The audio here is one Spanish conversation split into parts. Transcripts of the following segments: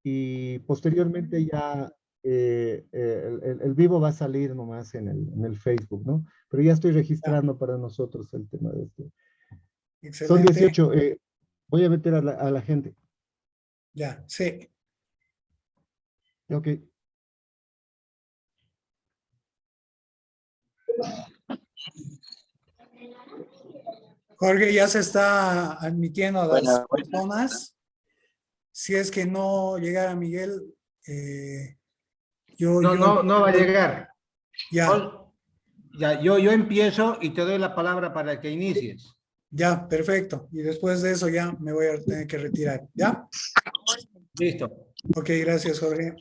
y posteriormente ya el vivo va a salir nomás en el Facebook, ¿no? Pero ya estoy Ya, registrando para nosotros el tema de este. Son excelente. 18, voy a meter a la gente. Ya, sí. Ok. Jorge, ya se está admitiendo a las Bueno, personas. Si es que no llegara Miguel, yo, No, yo, no va a llegar. ya, Ya, yo empiezo y te doy la palabra para que inicies. ya, perfecto. Y después de eso ya me voy a tener que retirar. ¿Ya? Listo. Ok, gracias, Jorge.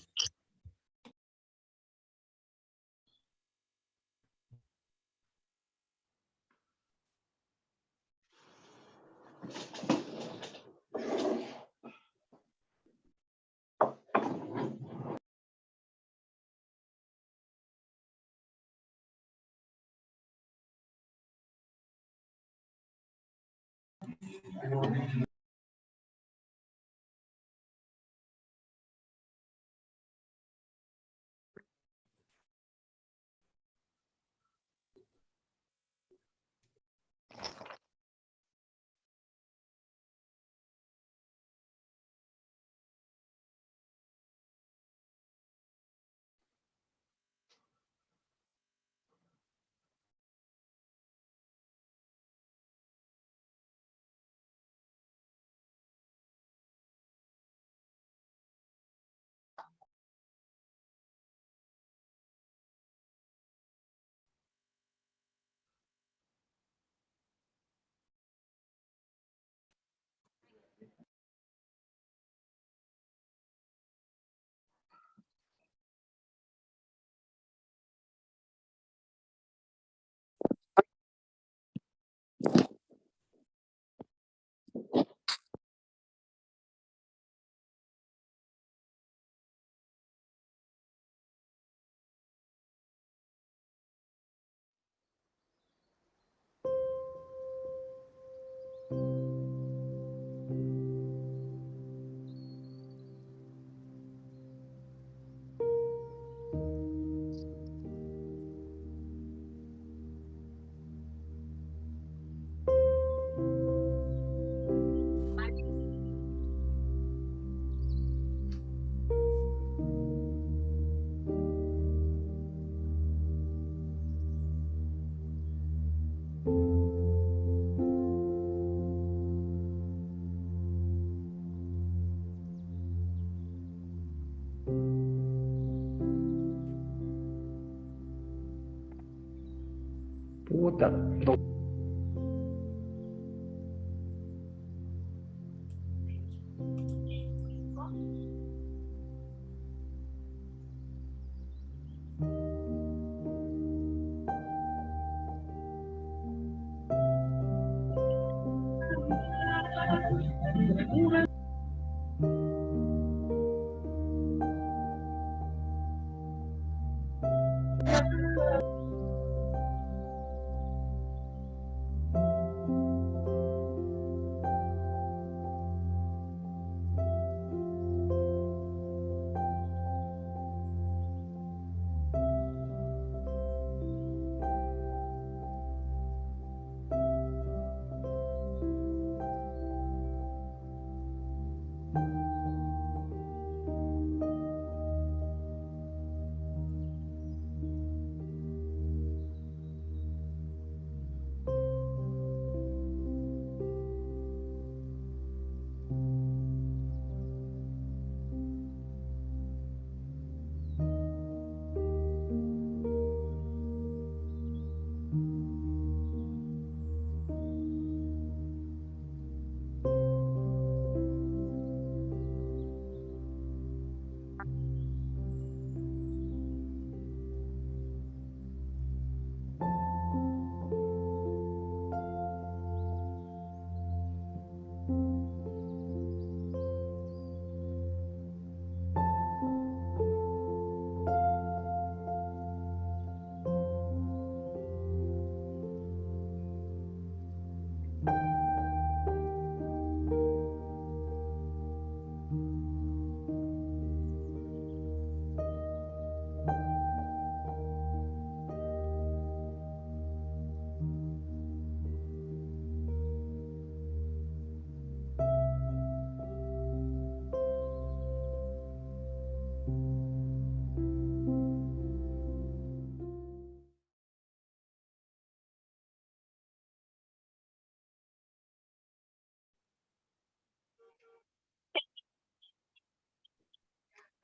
Puta.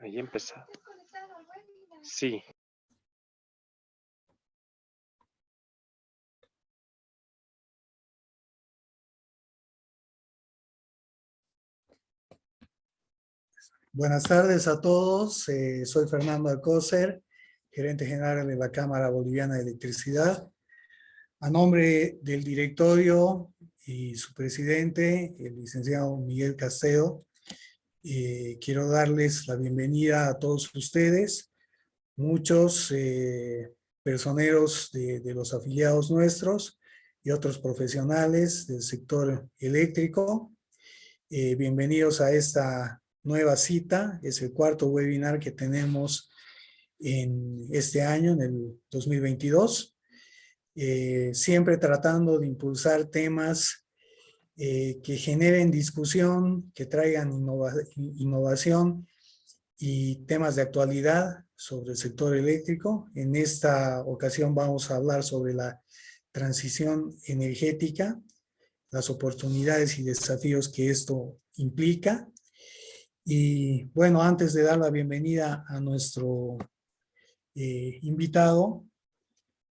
Ahí empezó. Sí. Buenas tardes a todos. Soy Fernando Alcócer, gerente general de la Cámara Boliviana de Electricidad. A nombre del directorio y su presidente, el licenciado Miguel Castelo, quiero darles la bienvenida a todos ustedes, muchos personeros de los afiliados nuestros y otros profesionales del sector eléctrico. Bienvenidos a esta nueva cita. Es el cuarto webinar que tenemos en este año, en el 2022. Siempre tratando de impulsar temas que generen discusión, que traigan innovación y temas de actualidad sobre el sector eléctrico. En esta ocasión vamos a hablar sobre la transición energética, las oportunidades y desafíos que esto implica. Y bueno, antes de dar la bienvenida a nuestro invitado,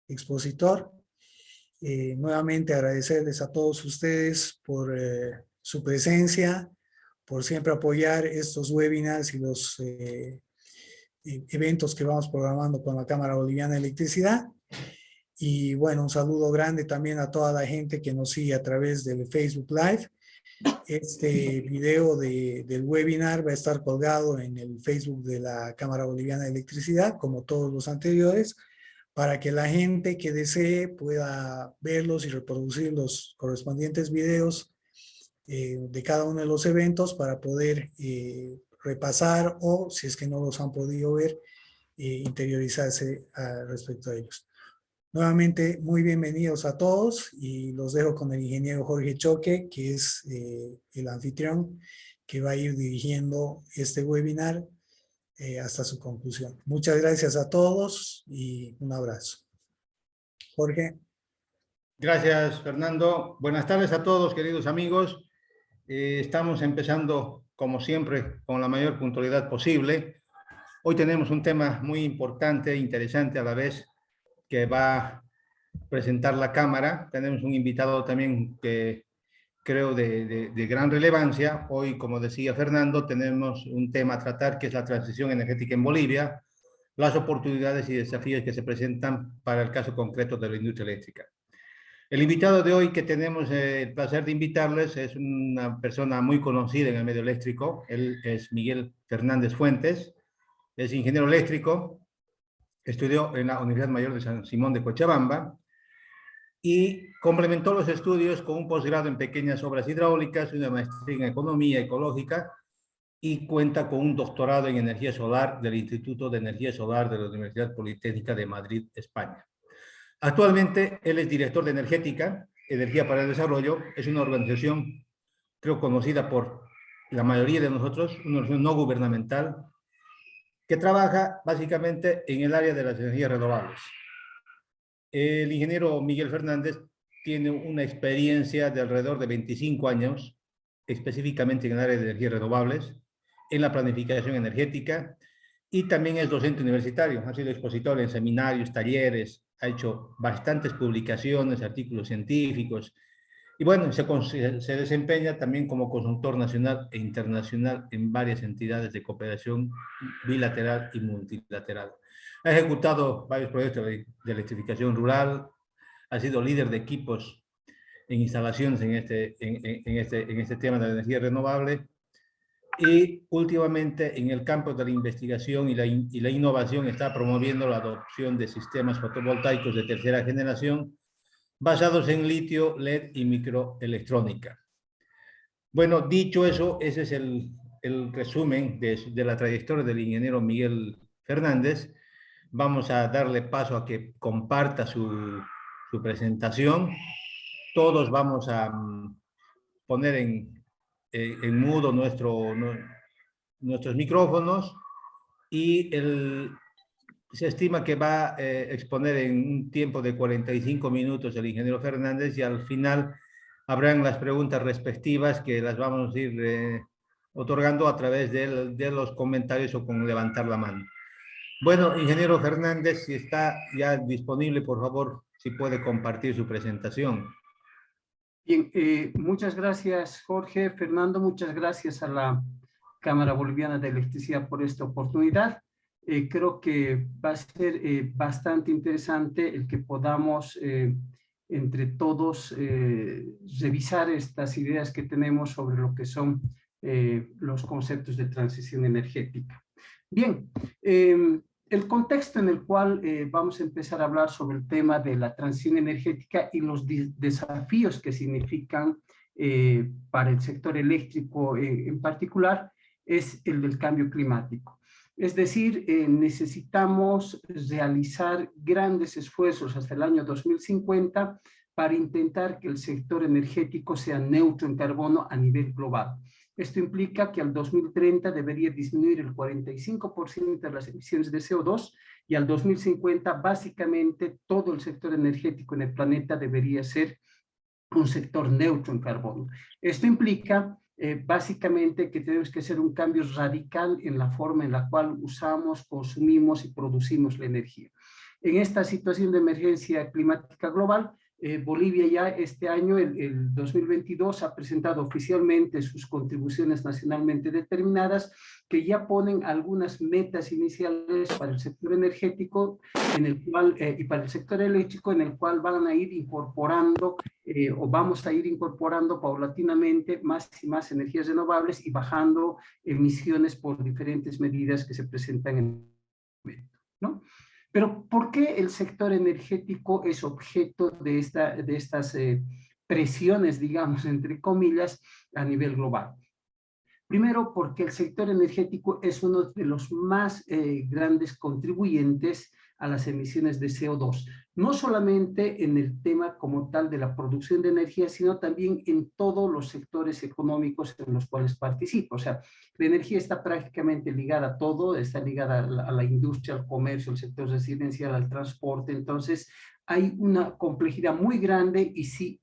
expositor, nuevamente agradecerles a todos ustedes por su presencia, por siempre apoyar estos webinars y los eventos que vamos programando con la Cámara Boliviana de Electricidad. Y bueno, un saludo grande también a toda la gente que nos sigue a través del Facebook Live. Este video del webinar va a estar colgado en el Facebook de la Cámara Boliviana de Electricidad, como todos los anteriores, para que la gente que desee pueda verlos y reproducir los correspondientes videos de cada uno de los eventos para poder repasar o, si es que no los han podido ver, interiorizarse respecto a ellos. Nuevamente, muy bienvenidos a todos y los dejo con el ingeniero Jorge Choque, que es el anfitrión que va a ir dirigiendo este webinar hasta su conclusión. Muchas gracias a todos y un abrazo. Jorge. Gracias, Fernando. Buenas tardes a todos, queridos amigos. Estamos empezando, como siempre, con la mayor puntualidad posible. Hoy tenemos un tema muy importante e interesante a la vez que va a presentar la Cámara. Tenemos un invitado también que creo de gran relevancia. Hoy, como decía Fernando, tenemos un tema a tratar que es la transición energética en Bolivia, las oportunidades y desafíos que se presentan para el caso concreto de la industria eléctrica. El invitado de hoy que tenemos el placer de invitarles es una persona muy conocida en el medio eléctrico. Él es Miguel Fernández Fuentes, es ingeniero eléctrico, estudió en la Universidad Mayor de San Simón de Cochabamba y complementó los estudios con un posgrado en pequeñas obras hidráulicas, una maestría en economía ecológica y cuenta con un doctorado en energía solar del Instituto de Energía Solar de la Universidad Politécnica de Madrid, España. Actualmente él es director de Energética, Energía para el Desarrollo. Es una organización, creo, conocida por la mayoría de nosotros, una organización no gubernamental que trabaja básicamente en el área de las energías renovables. El ingeniero Miguel Fernández tiene una experiencia de alrededor de 25 años, específicamente en el área de energías renovables, en la planificación energética, y también es docente universitario. Ha sido expositor en seminarios, talleres, ha hecho bastantes publicaciones, artículos científicos, y bueno, se desempeña también como consultor nacional e internacional en varias entidades de cooperación bilateral y multilateral. Ha ejecutado varios proyectos de electrificación rural, ha sido líder de equipos en instalaciones en este tema de la energía renovable, y últimamente en el campo de la investigación y la innovación está promoviendo la adopción de sistemas fotovoltaicos de tercera generación basados en litio, LED y microelectrónica. Bueno, dicho eso, ese es el resumen de la trayectoria del ingeniero Miguel Fernández. Vamos a darle paso a que comparta su presentación. Todos vamos a poner en mudo nuestros micrófonos y se estima que va a exponer en un tiempo de 45 minutos el ingeniero Fernández, y al final habrán las preguntas respectivas que las vamos a ir otorgando a través de los comentarios o con levantar la mano. Bueno, ingeniero Fernández, si está ya disponible, por favor, si puede compartir su presentación. Bien, muchas gracias, Jorge. Fernando, muchas gracias a la Cámara Boliviana de Electricidad por esta oportunidad. Creo que va a ser bastante interesante el que podamos entre todos revisar estas ideas que tenemos sobre lo que son los conceptos de transición energética. Bien, el contexto en el cual vamos a empezar a hablar sobre el tema de la transición energética y los desafíos que significan para el sector eléctrico en particular es el del cambio climático. Es decir, necesitamos realizar grandes esfuerzos hasta el año 2050 para intentar que el sector energético sea neutro en carbono a nivel global. Esto implica que al 2030 debería disminuir el 45% de las emisiones de CO2 y al 2050 básicamente todo el sector energético en el planeta debería ser un sector neutro en carbono. Esto implica básicamente que tenemos que hacer un cambio radical en la forma en la cual usamos, consumimos y producimos la energía. En esta situación de emergencia climática global, Bolivia ya este año, el 2022, ha presentado oficialmente sus contribuciones nacionalmente determinadas que ya ponen algunas metas iniciales para el sector energético en el cual, y para el sector eléctrico, en el cual van a ir incorporando o vamos a ir incorporando paulatinamente más y más energías renovables y bajando emisiones por diferentes medidas que se presentan en el momento, ¿no? Pero ¿por qué el sector energético es objeto de estas presiones, digamos, entre comillas, a nivel global? Primero, porque el sector energético es uno de los más grandes contribuyentes a las emisiones de CO2, no solamente en el tema como tal de la producción de energía, sino también en todos los sectores económicos en los cuales participa. O sea, la energía está prácticamente ligada a todo, está ligada a la industria, al comercio, al sector residencial, al transporte. Entonces, hay una complejidad muy grande y si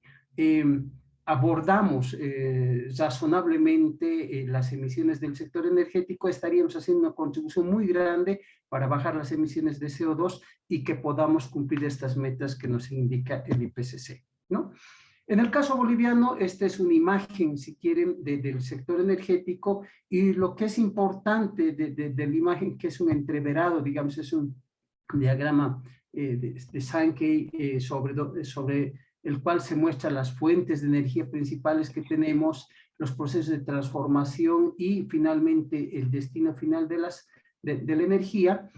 abordamos razonablemente las emisiones del sector energético, estaríamos haciendo una contribución muy grande para bajar las emisiones de CO2 y que podamos cumplir estas metas que nos indica el IPCC, ¿no? En el caso boliviano, esta es una imagen, si quieren, del sector energético, y lo que es importante de la imagen, que es un entreverado, digamos, es un diagrama de Sankey sobre el cual se muestran las fuentes de energía principales que tenemos, los procesos de transformación y finalmente el destino final de la energía.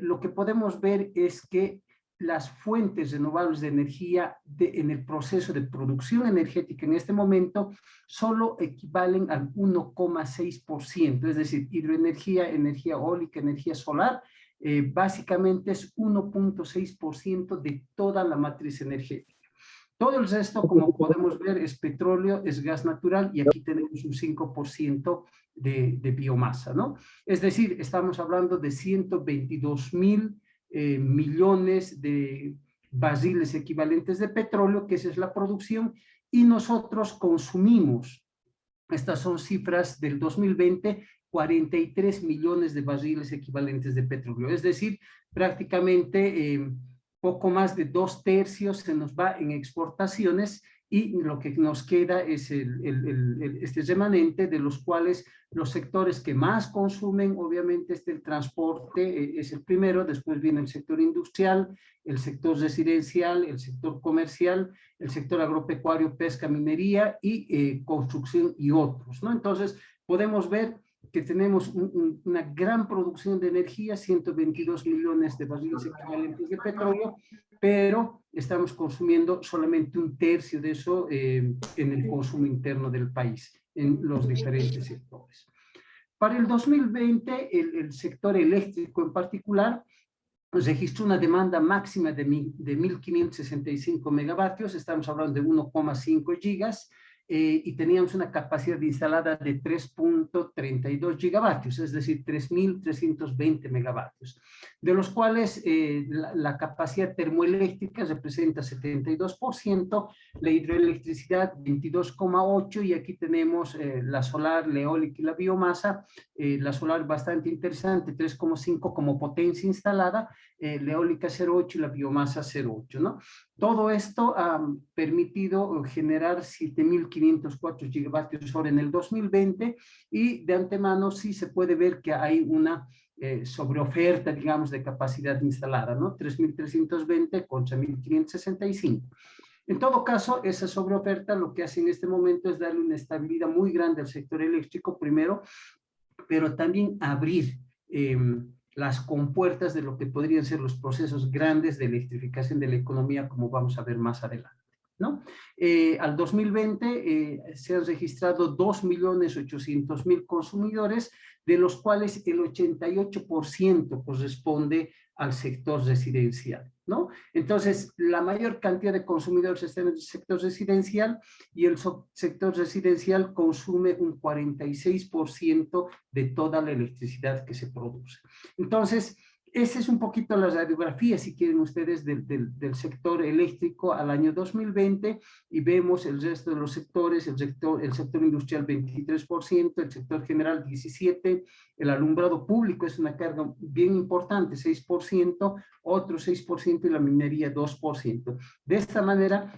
Lo que podemos ver es que las fuentes renovables de energía en el proceso de producción energética en este momento solo equivalen al 1,6%, es decir, hidroenergía, energía eólica, energía solar, básicamente es 1,6% de toda la matriz energética. Todo el resto, como podemos ver, es petróleo, es gas natural y aquí tenemos un 5% de biomasa, ¿no? Es decir, estamos hablando de 122.000 millones de barriles equivalentes de petróleo, que esa es la producción, y nosotros consumimos, estas son cifras del 2020, 43 millones de barriles equivalentes de petróleo. Es decir, prácticamente poco más de 2/3 se nos va en exportaciones y lo que nos queda es este remanente, de los cuales los sectores que más consumen, obviamente, el transporte es el primero, después viene el sector industrial, el sector residencial, el sector comercial, el sector agropecuario, pesca, minería y construcción y otros, ¿no? Entonces, podemos ver que tenemos una gran producción de energía, 122 millones de barriles equivalentes de petróleo, pero estamos consumiendo solamente 1/3 de eso en el consumo interno del país, en los diferentes sectores. Para el 2020, el sector eléctrico en particular registró una demanda máxima de 1.565 megavatios, estamos hablando de 1,5 gigas, y teníamos una capacidad instalada de 3.32 gigavatios, es decir, 3.320 megavatios, de los cuales la capacidad termoeléctrica representa 72%, la hidroelectricidad 22,8%, y aquí tenemos la solar, la eólica y la biomasa. La solar bastante interesante, 3,5 como potencia instalada, la eólica 0,8 y la biomasa 0,8, ¿no? Todo esto ha permitido generar 7.504 gigavatios hora en el 2020, y de antemano sí se puede ver que hay una sobreoferta, digamos, de capacidad instalada, ¿no? 3.320 contra 1.565. En todo caso, esa sobreoferta lo que hace en este momento es darle una estabilidad muy grande al sector eléctrico, primero, pero también abrir las compuertas de lo que podrían ser los procesos grandes de electrificación de la economía, como vamos a ver más adelante, ¿no? Al 2020 se han registrado 2.800.000 consumidores, de los cuales el 88% corresponde al sector residencial, ¿no? Entonces, la mayor cantidad de consumidores está en el sector residencial, y el sector residencial consume un 46% de toda la electricidad que se produce. Entonces, esa es un poquito la radiografía, si quieren ustedes, del sector eléctrico al año 2020, y vemos el resto de los sectores: el sector industrial 23%, el sector general 17%, el alumbrado público es una carga bien importante, 6%, otro 6%, y la minería 2%. De esta manera,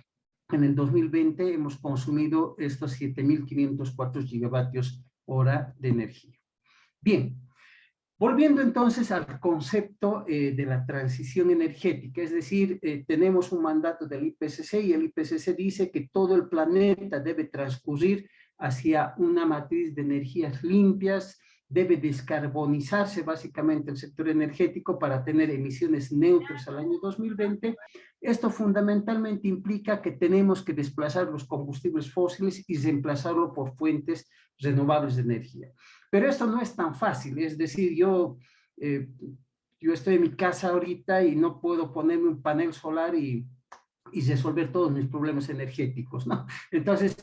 en el 2020 hemos consumido estos 7.504 gigavatios hora de energía. Bien. Volviendo entonces al concepto de la transición energética, es decir, tenemos un mandato del IPCC, y el IPCC dice que todo el planeta debe transcurrir hacia una matriz de energías limpias, debe descarbonizarse básicamente el sector energético para tener emisiones neutras al año 2020. Esto fundamentalmente implica que tenemos que desplazar los combustibles fósiles y reemplazarlo por fuentes renovables de energía. Pero esto no es tan fácil, es decir, yo estoy en mi casa ahorita y no puedo ponerme un panel solar y resolver todos mis problemas energéticos, ¿no? Entonces,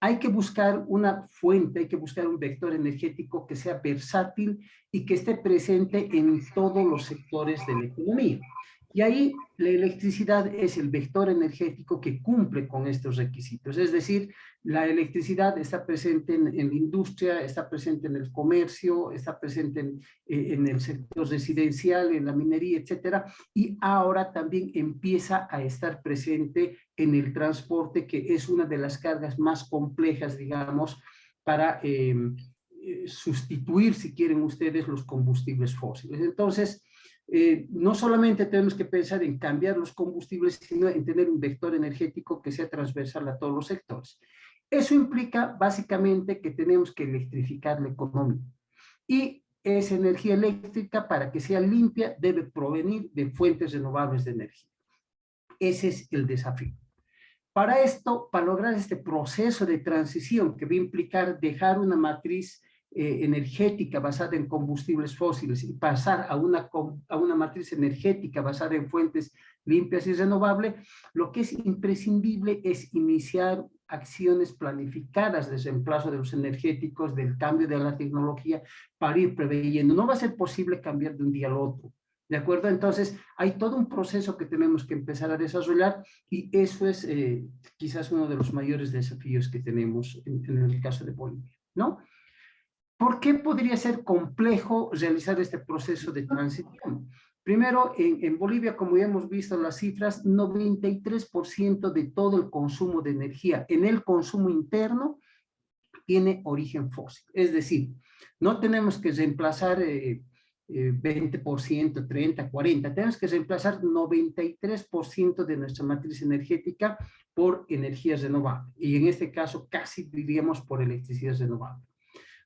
hay que buscar una fuente, hay que buscar un vector energético que sea versátil y que esté presente en todos los sectores de la economía. Y ahí la electricidad es el vector energético que cumple con estos requisitos. Es decir, la electricidad está presente en la industria, está presente en el comercio, está presente en el sector residencial, en la minería, etcétera. Y ahora también empieza a estar presente en el transporte, que es una de las cargas más complejas, digamos, para sustituir, si quieren ustedes, los combustibles fósiles. Entonces, no solamente tenemos que pensar en cambiar los combustibles, sino en tener un vector energético que sea transversal a todos los sectores. Eso implica básicamente que tenemos que electrificar la economía. Y esa energía eléctrica, para que sea limpia, debe provenir de fuentes renovables de energía. Ese es el desafío. Para esto, para lograr este proceso de transición que va a implicar dejar una matriz energética basada en combustibles fósiles y pasar a una matriz energética basada en fuentes limpias y renovables, lo que es imprescindible es iniciar acciones planificadas de reemplazo de los energéticos, del cambio de la tecnología, para ir preveyendo. No va a ser posible cambiar de un día al otro, ¿de acuerdo? Entonces, hay todo un proceso que tenemos que empezar a desarrollar, y eso es quizás uno de los mayores desafíos que tenemos en el caso de Bolivia, ¿no? ¿Por qué podría ser complejo realizar este proceso de transición? Primero, en Bolivia, como ya hemos visto las cifras, 93% de todo el consumo de energía en el consumo interno tiene origen fósil. Es decir, no tenemos que reemplazar 20%, 30%, 40%, tenemos que reemplazar 93% de nuestra matriz energética por energías renovables, y en este caso casi diríamos por electricidad renovable.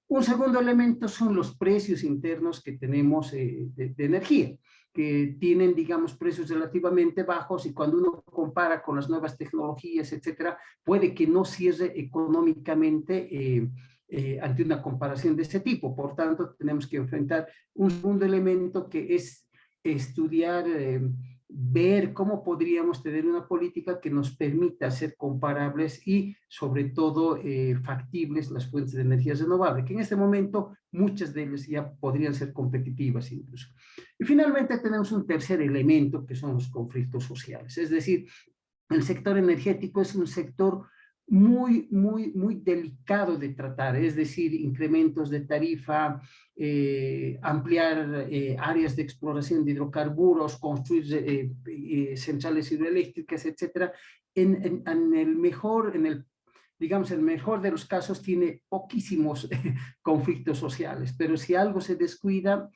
Un segundo elemento son los precios internos que tenemos de energía, que tienen, digamos, precios relativamente bajos, y cuando uno compara con las nuevas tecnologías, etcétera, puede que no cierre económicamente ante una comparación de ese tipo. Por tanto, tenemos que enfrentar un segundo elemento, que es estudiar ver cómo podríamos tener una política que nos permita ser comparables y sobre todo factibles las fuentes de energías renovables, que en este momento muchas de ellas ya podrían ser competitivas incluso. Y finalmente tenemos un tercer elemento que son los conflictos sociales, es decir, el sector energético es un sector muy delicado de tratar, es decir, incrementos de tarifa, ampliar áreas de exploración de hidrocarburos, construir centrales hidroeléctricas, etcétera. En el mejor de los casos tiene poquísimos conflictos sociales, pero si algo se descuida,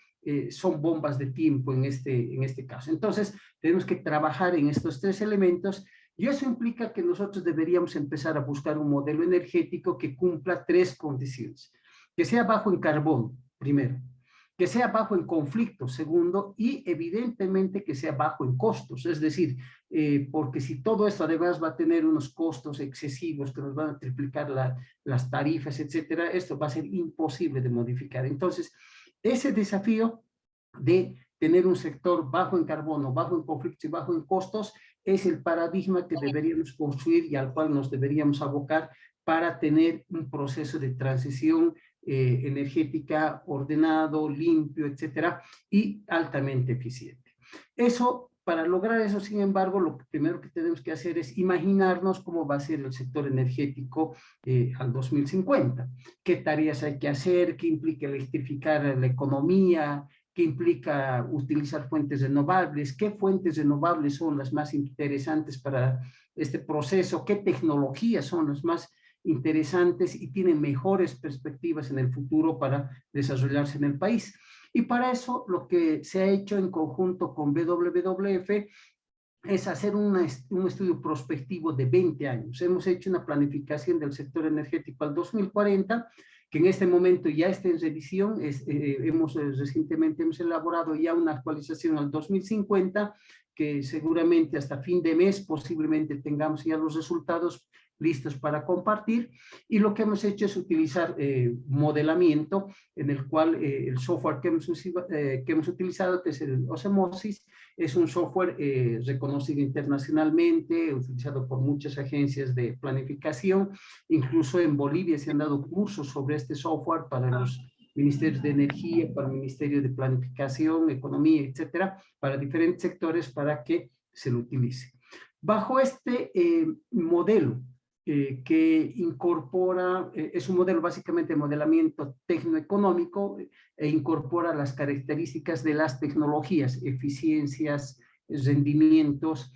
son bombas de tiempo en este caso. Entonces, tenemos que trabajar en estos tres elementos. Y eso implica que nosotros deberíamos empezar a buscar un modelo energético que cumpla tres condiciones. Que sea bajo en carbón, primero. Que sea bajo en conflicto, segundo. Y evidentemente que sea bajo en costos. Es decir, porque si todo esto además va a tener unos costos excesivos que nos van a triplicar las tarifas, etcétera, esto va a ser imposible de modificar. Entonces, ese desafío de tener un sector bajo en carbono, bajo en conflictos y bajo en costos, es el paradigma que deberíamos construir y al cual nos deberíamos abocar para tener un proceso de transición energética ordenado, limpio, etcétera, y altamente eficiente. Para lograr eso, sin embargo, lo primero que tenemos que hacer es imaginarnos cómo va a ser el sector energético al 2050. ¿Qué tareas hay que hacer? ¿Qué implica electrificar la economía? ¿Qué implica utilizar fuentes renovables? ¿Qué fuentes renovables son las más interesantes para este proceso? ¿Qué tecnologías son las más interesantes y tienen mejores perspectivas en el futuro para desarrollarse en el país? Y para eso lo que se ha hecho en conjunto con WWF es hacer un estudio prospectivo de 20 años. Hemos hecho una planificación del sector energético al 2040, que en este momento ya está en revisión. Recientemente hemos elaborado ya una actualización al 2050, que seguramente hasta fin de mes posiblemente tengamos ya los resultados listos para compartir, y lo que hemos hecho es utilizar modelamiento, en el cual el software que hemos utilizado, que es el Osmosis, es un software reconocido internacionalmente, utilizado por muchas agencias de planificación. Incluso en Bolivia se han dado cursos sobre este software para los ministerios de energía, para el Ministerio de Planificación, Economía, etcétera, para diferentes sectores para que se lo utilice. Bajo este modelo, que incorpora, es un modelo básicamente de modelamiento tecnoeconómico e incorpora las características de las tecnologías, eficiencias, rendimientos,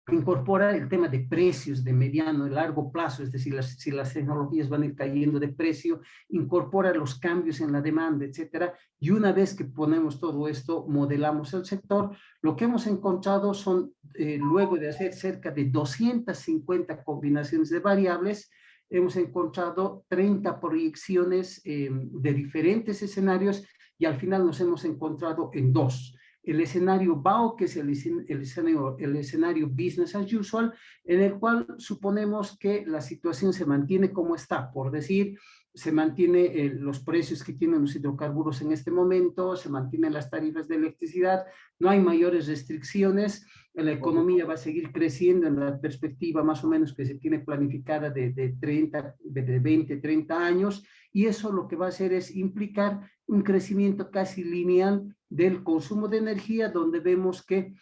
incorpora el tema de precios de mediano y largo plazo, es decir, si las tecnologías van a ir cayendo de precio, incorpora los cambios en la demanda, etcétera, y una vez que ponemos todo esto, modelamos el sector. Lo que hemos encontrado son, luego de hacer cerca de 250 combinaciones de variables, hemos encontrado 30 proyecciones de diferentes escenarios, y al final nos hemos encontrado en dos. El escenario BAO, que es el escenario business as usual, en el cual suponemos que la situación se mantiene como está, por decir, se mantienen los precios que tienen los hidrocarburos en este momento, se mantienen las tarifas de electricidad, no hay mayores restricciones, la economía va a seguir creciendo en la perspectiva más o menos que se tiene planificada de 20, 30 años, y eso lo que va a hacer es implicar un crecimiento casi lineal del consumo de energía, donde vemos que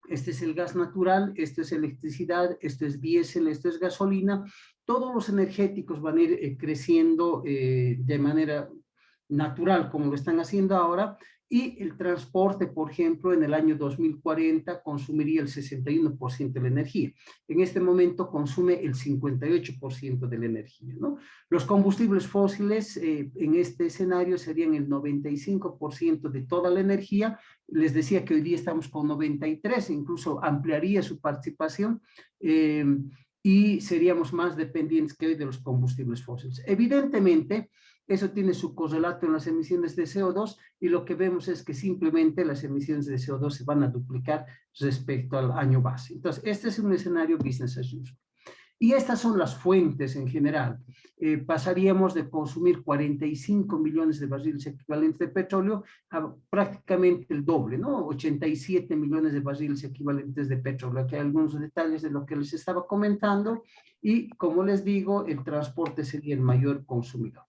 este es el gas natural, esto es electricidad, esto es diésel, esto es gasolina. Todos los energéticos van a ir creciendo de manera natural, como lo están haciendo ahora, y el transporte, por ejemplo, en el año 2040 consumiría el 61% de la energía. En este momento consume el 58% de la energía, ¿no? Los combustibles fósiles en este escenario serían el 95% de toda la energía. Les decía que hoy día estamos con 93%, incluso ampliaría su participación, y seríamos más dependientes que hoy de los combustibles fósiles. Evidentemente, eso tiene su correlato en las emisiones de CO2, y lo que vemos es que simplemente las emisiones de CO2 se van a duplicar respecto al año base. Entonces, este es un escenario business as usual. Y estas son las fuentes en general. Pasaríamos de consumir 45 millones de barriles equivalentes de petróleo a prácticamente el doble, ¿no? 87 millones de barriles equivalentes de petróleo. Aquí hay algunos detalles de lo que les estaba comentando y, como les digo, el transporte sería el mayor consumidor.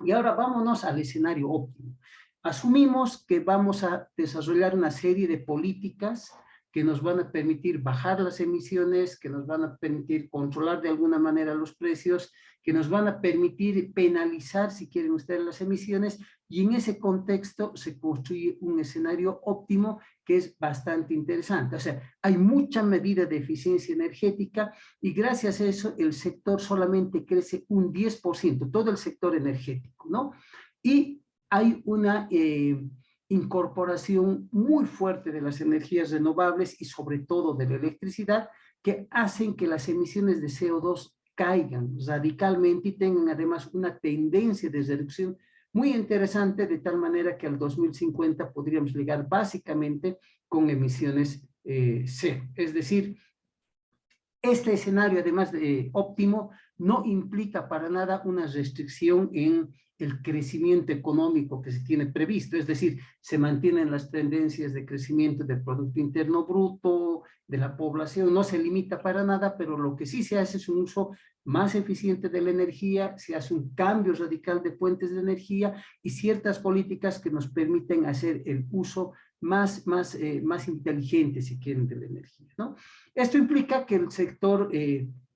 Y ahora vámonos al escenario óptimo. Asumimos que vamos a desarrollar una serie de políticas que nos van a permitir bajar las emisiones, que nos van a permitir controlar de alguna manera los precios, que nos van a permitir penalizar, si quieren ustedes, las emisiones, y en ese contexto se construye un escenario óptimo que es bastante interesante. O sea, hay mucha medida de eficiencia energética y gracias a eso el sector solamente crece un 10%, todo el sector energético, ¿no? Y hay una incorporación muy fuerte de las energías renovables y sobre todo de la electricidad que hacen que las emisiones de CO2 caigan radicalmente y tengan además una tendencia de reducción muy interesante, de tal manera que al 2050 podríamos llegar básicamente con emisiones cero. Es decir, este escenario, además de óptimo, no implica para nada una restricción en el crecimiento económico que se tiene previsto, es decir, se mantienen las tendencias de crecimiento del Producto Interno Bruto, de la población, no se limita para nada, pero lo que sí se hace es un uso más eficiente de la energía, se hace un cambio radical de fuentes de energía y ciertas políticas que nos permiten hacer el uso más inteligente, si quieren, de la energía, ¿no? Esto implica que el sector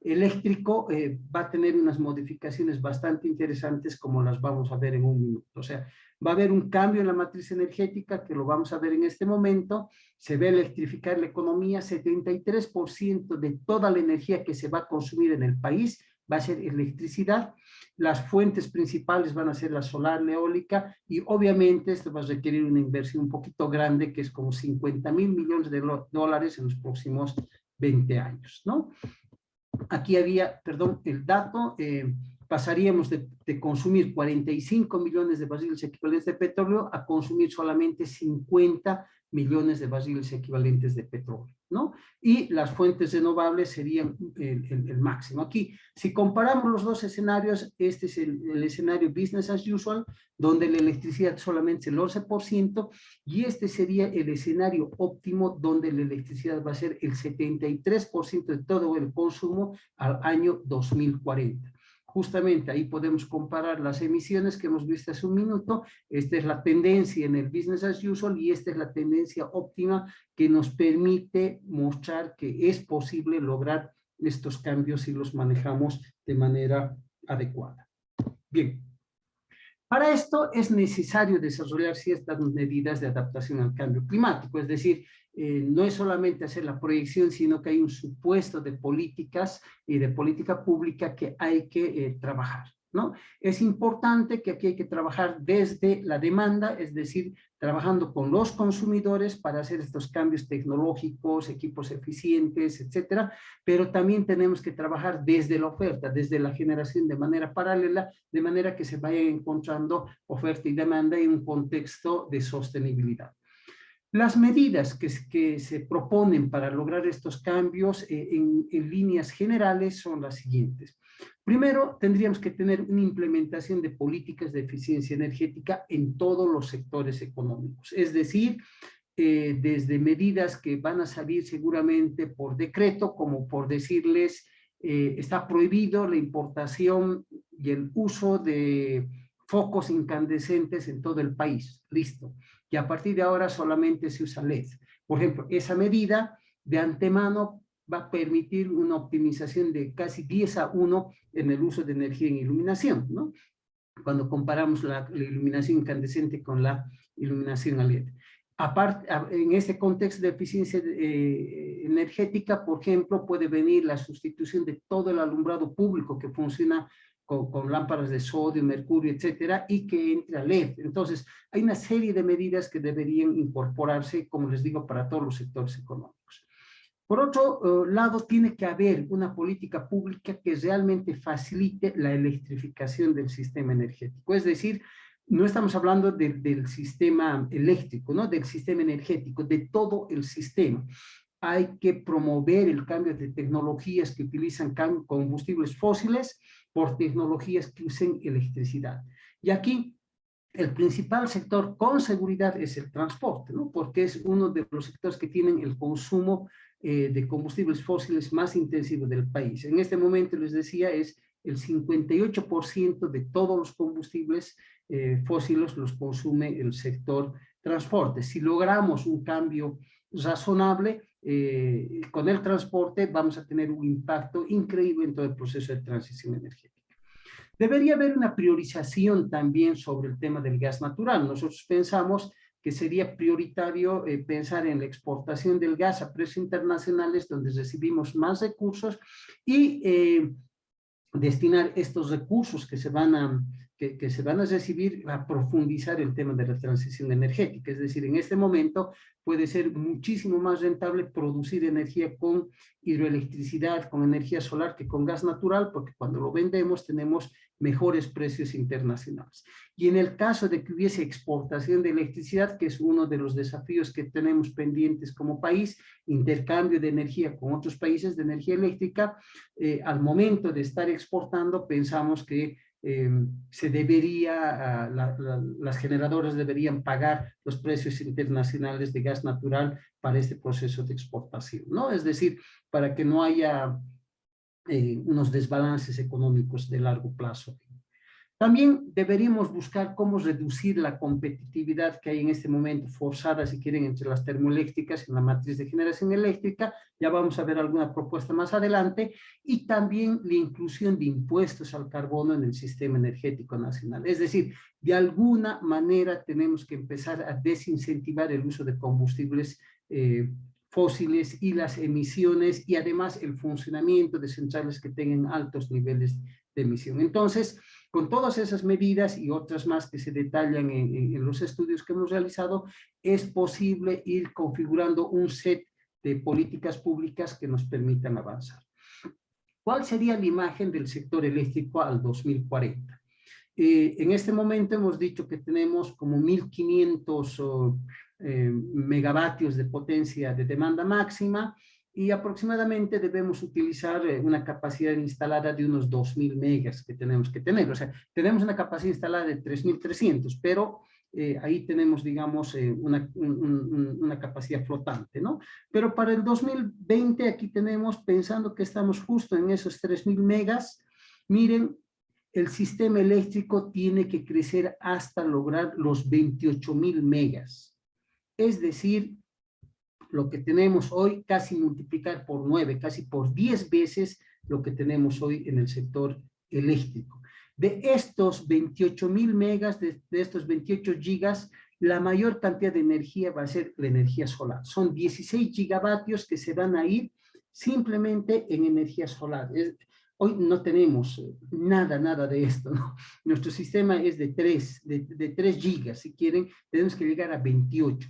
eléctrico va a tener unas modificaciones bastante interesantes como las vamos a ver en un minuto. O sea, va a haber un cambio en la matriz energética que lo vamos a ver en este momento. Se va a electrificar la economía, 73% de toda la energía que se va a consumir en el país va a ser electricidad. Las fuentes principales van a ser la solar, la eólica, y obviamente esto va a requerir una inversión un poquito grande, que es como 50.000 millones de dólares en los próximos 20 años, ¿no? Aquí había, perdón, el dato, pasaríamos de consumir 45 millones de barriles equivalentes de petróleo a consumir solamente 50 millones de barriles equivalentes de petróleo, ¿no? Y las fuentes renovables serían el máximo. Aquí, si comparamos los dos escenarios, este es el escenario business as usual, donde la electricidad solamente es el 11%, y este sería el escenario óptimo, donde la electricidad va a ser el 73% de todo el consumo al año 2040. Justamente ahí podemos comparar las emisiones que hemos visto hace un minuto. Esta es la tendencia en el business as usual y esta es la tendencia óptima que nos permite mostrar que es posible lograr estos cambios si los manejamos de manera adecuada. Bien. Para esto es necesario desarrollar ciertas medidas de adaptación al cambio climático, es decir, no es solamente hacer la proyección, sino que hay un supuesto de políticas y de política pública que hay que trabajar, ¿no? Es importante que aquí hay que trabajar desde la demanda, es decir, trabajando con los consumidores para hacer estos cambios tecnológicos, equipos eficientes, etcétera, pero también tenemos que trabajar desde la oferta, desde la generación de manera paralela, de manera que se vayan encontrando oferta y demanda en un contexto de sostenibilidad. Las medidas que se proponen para lograr estos cambios en líneas generales son las siguientes. Primero, tendríamos que tener una implementación de políticas de eficiencia energética en todos los sectores económicos. Es decir, desde medidas que van a salir seguramente por decreto, como por decirles, está prohibido la importación y el uso de focos incandescentes en todo el país. Listo. Y a partir de ahora solamente se usa LED. Por ejemplo, esa medida de antemano va a permitir una optimización de casi 10:1 en el uso de energía en iluminación, ¿no? Cuando comparamos la iluminación incandescente con la iluminación a LED. Aparte, en este contexto de eficiencia energética, por ejemplo, puede venir la sustitución de todo el alumbrado público que funciona con lámparas de sodio, mercurio, etcétera, y que entre a LED. Entonces, hay una serie de medidas que deberían incorporarse, como les digo, para todos los sectores económicos. Por otro lado, tiene que haber una política pública que realmente facilite la electrificación del sistema energético. Es decir, no estamos hablando del sistema eléctrico, ¿no? Del sistema energético, de todo el sistema. hay que promover el cambio de tecnologías que utilizan combustibles fósiles por tecnologías que usen electricidad. Y aquí el principal sector con seguridad es el transporte, ¿no? Porque es uno de los sectores que tienen el consumo de combustibles fósiles más intensivo del país. En este momento, les decía, es el 58% de todos los combustibles fósiles los consume el sector transporte. Si logramos un cambio razonable con el transporte, vamos a tener un impacto increíble en todo el proceso de transición energética. Debería haber una priorización también sobre el tema del gas natural. Nosotros pensamos que sería prioritario pensar en la exportación del gas a precios internacionales donde recibimos más recursos y destinar estos recursos que se van a recibir a profundizar el tema de la transición energética. Es decir, en este momento puede ser muchísimo más rentable producir energía con hidroelectricidad, con energía solar que con gas natural, porque cuando lo vendemos tenemos mejores precios internacionales. Y en el caso de que hubiese exportación de electricidad, que es uno de los desafíos que tenemos pendientes como país, intercambio de energía con otros países de energía eléctrica, al momento de estar exportando pensamos que se debería, las generadoras deberían pagar los precios internacionales de gas natural para este proceso de exportación, ¿no? Es decir, para que no haya unos desbalances económicos de largo plazo. También deberíamos buscar cómo reducir la competitividad que hay en este momento, forzada, si quieren, entre las termoeléctricas en la matriz de generación eléctrica. Ya vamos a ver alguna propuesta más adelante. Y también la inclusión de impuestos al carbono en el sistema energético nacional. Es decir, de alguna manera tenemos que empezar a desincentivar el uso de combustibles fósiles y las emisiones y además el funcionamiento de centrales que tengan altos niveles de emisión. Entonces, con todas esas medidas y otras más que se detallan en los estudios que hemos realizado, es posible ir configurando un set de políticas públicas que nos permitan avanzar. ¿Cuál sería la imagen del sector eléctrico al 2040? En este momento hemos dicho que tenemos como 1.500 megavatios de potencia de demanda máxima y aproximadamente debemos utilizar una capacidad instalada de unos 2.000 megas que tenemos que tener. O sea, tenemos una capacidad instalada de 3.300, pero ahí tenemos, digamos, una capacidad flotante, ¿no? Pero para el 2020 aquí tenemos, pensando que estamos justo en esos 3.000 megas, miren, el sistema eléctrico tiene que crecer hasta lograr los 28.000 megas. Es decir, lo que tenemos hoy, casi multiplicar por 9, casi por 10 veces lo que tenemos hoy en el sector eléctrico. De estos 28.000 megas, de estos 28 gigas, la mayor cantidad de energía va a ser la energía solar. Son 16 gigavatios que se van a ir simplemente en energía solar. Hoy no tenemos nada de esto, ¿no? Nuestro sistema es de 3 gigas, si quieren, tenemos que llegar a 28.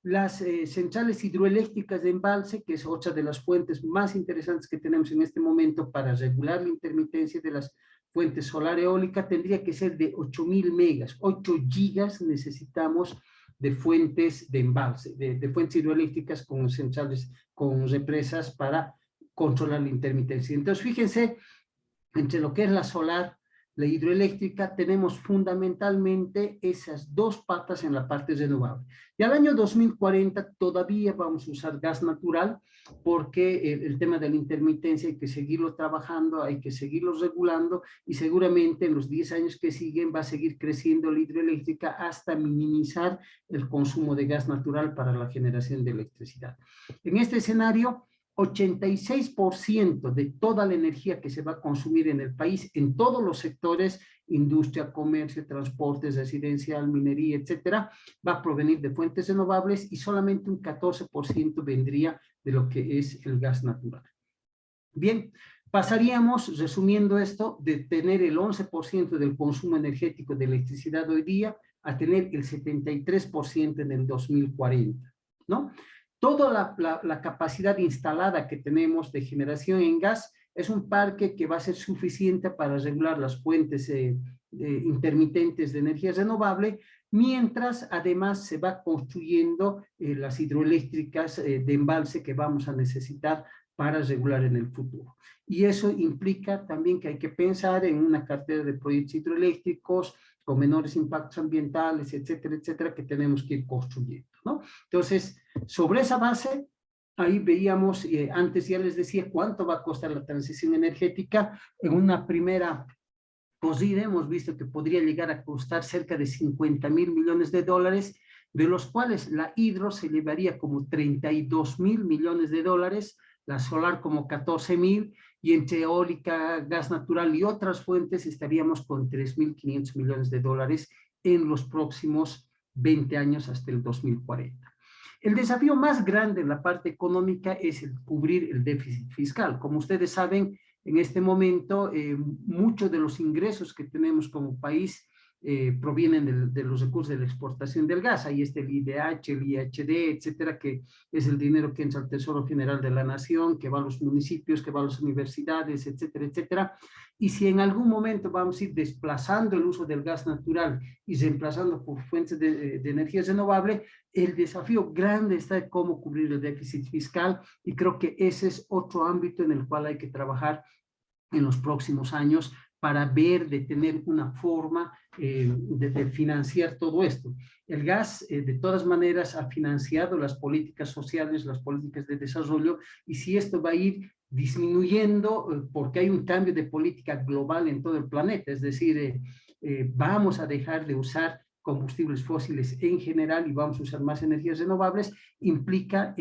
Las centrales hidroeléctricas de embalse, que es otra de las fuentes más interesantes que tenemos en este momento para regular la intermitencia de las fuentes solar eólica, tendría que ser de 8.000 megas, 8 gigas necesitamos de fuentes de embalse, de fuentes hidroeléctricas con centrales, con represas para controlar la intermitencia. Entonces, fíjense, entre lo que es la solar, la hidroeléctrica, tenemos fundamentalmente esas dos patas en la parte renovable. Y al año 2040 todavía vamos a usar gas natural porque el tema de la intermitencia hay que seguirlo trabajando, hay que seguirlo regulando y seguramente en los 10 años que siguen va a seguir creciendo la hidroeléctrica hasta minimizar el consumo de gas natural para la generación de electricidad. En este escenario, 86% de toda la energía que se va a consumir en el país, en todos los sectores, industria, comercio, transportes, residencial, minería, etcétera, va a provenir de fuentes renovables y solamente un 14% vendría de lo que es el gas natural. Bien, pasaríamos, resumiendo esto, de tener el 11% del consumo energético de electricidad hoy día a tener el 73% en el 2040, ¿no? Toda la capacidad instalada que tenemos de generación en gas es un parque que va a ser suficiente para regular las fuentes intermitentes de energía renovable, mientras además se va construyendo las hidroeléctricas de embalse que vamos a necesitar para regular en el futuro. Y eso implica también que hay que pensar en una cartera de proyectos hidroeléctricos con menores impactos ambientales, etcétera, etcétera, que tenemos que ir construyendo, ¿no? Entonces, sobre esa base, ahí veíamos, antes ya les decía cuánto va a costar la transición energética. En una primera cosida hemos visto que podría llegar a costar cerca de 50.000 millones de dólares, de los cuales la hidro se llevaría como 32.000 millones de dólares, la solar como 14.000, y entre eólica, gas natural y otras fuentes estaríamos con 3.500 millones de dólares en los próximos 20 años hasta el 2040. El desafío más grande en la parte económica es el cubrir el déficit fiscal. Como ustedes saben, en este momento muchos de los ingresos que tenemos como país provienen de los recursos de la exportación del gas. Ahí está el IDH, el IHD, etcétera, que es el dinero que entra al Tesoro General de la Nación, que va a los municipios, que va a las universidades, etcétera, etcétera. Y si en algún momento vamos a ir desplazando el uso del gas natural y reemplazando por fuentes de energía renovable, el desafío grande está en cómo cubrir el déficit fiscal, y creo que ese es otro ámbito en el cual hay que trabajar en los próximos años para ver de tener una forma de financiar todo esto. El gas, de todas maneras, ha financiado las políticas sociales, las políticas de desarrollo, y si esto va a ir disminuyendo, porque hay un cambio de política global en todo el planeta, es decir, vamos a dejar de usar combustibles fósiles en general y vamos a usar más energías renovables, implica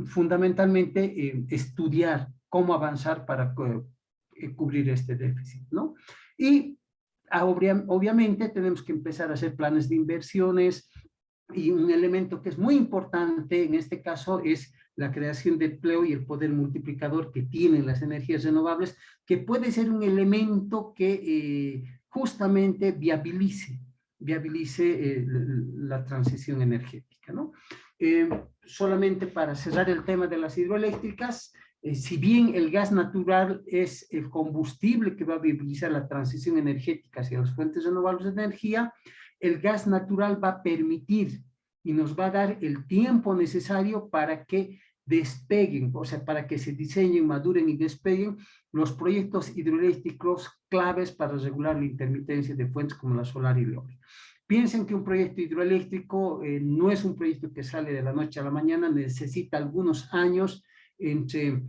fundamentalmente estudiar cómo avanzar para cubrir este déficit, ¿no? Y obviamente tenemos que empezar a hacer planes de inversiones, y un elemento que es muy importante en este caso es la creación de empleo y el poder multiplicador que tienen las energías renovables, que puede ser un elemento que justamente viabilice la transición energética, ¿no? Solamente para cerrar el tema de las hidroeléctricas, si bien el gas natural es el combustible que va a viabilizar la transición energética hacia las fuentes renovables de energía, el gas natural va a permitir y nos va a dar el tiempo necesario para que despeguen, o sea, para que se diseñen, maduren y despeguen los proyectos hidroeléctricos claves para regular la intermitencia de fuentes como la solar y la eólica. Piensen que un proyecto hidroeléctrico no es un proyecto que sale de la noche a la mañana, necesita algunos años entre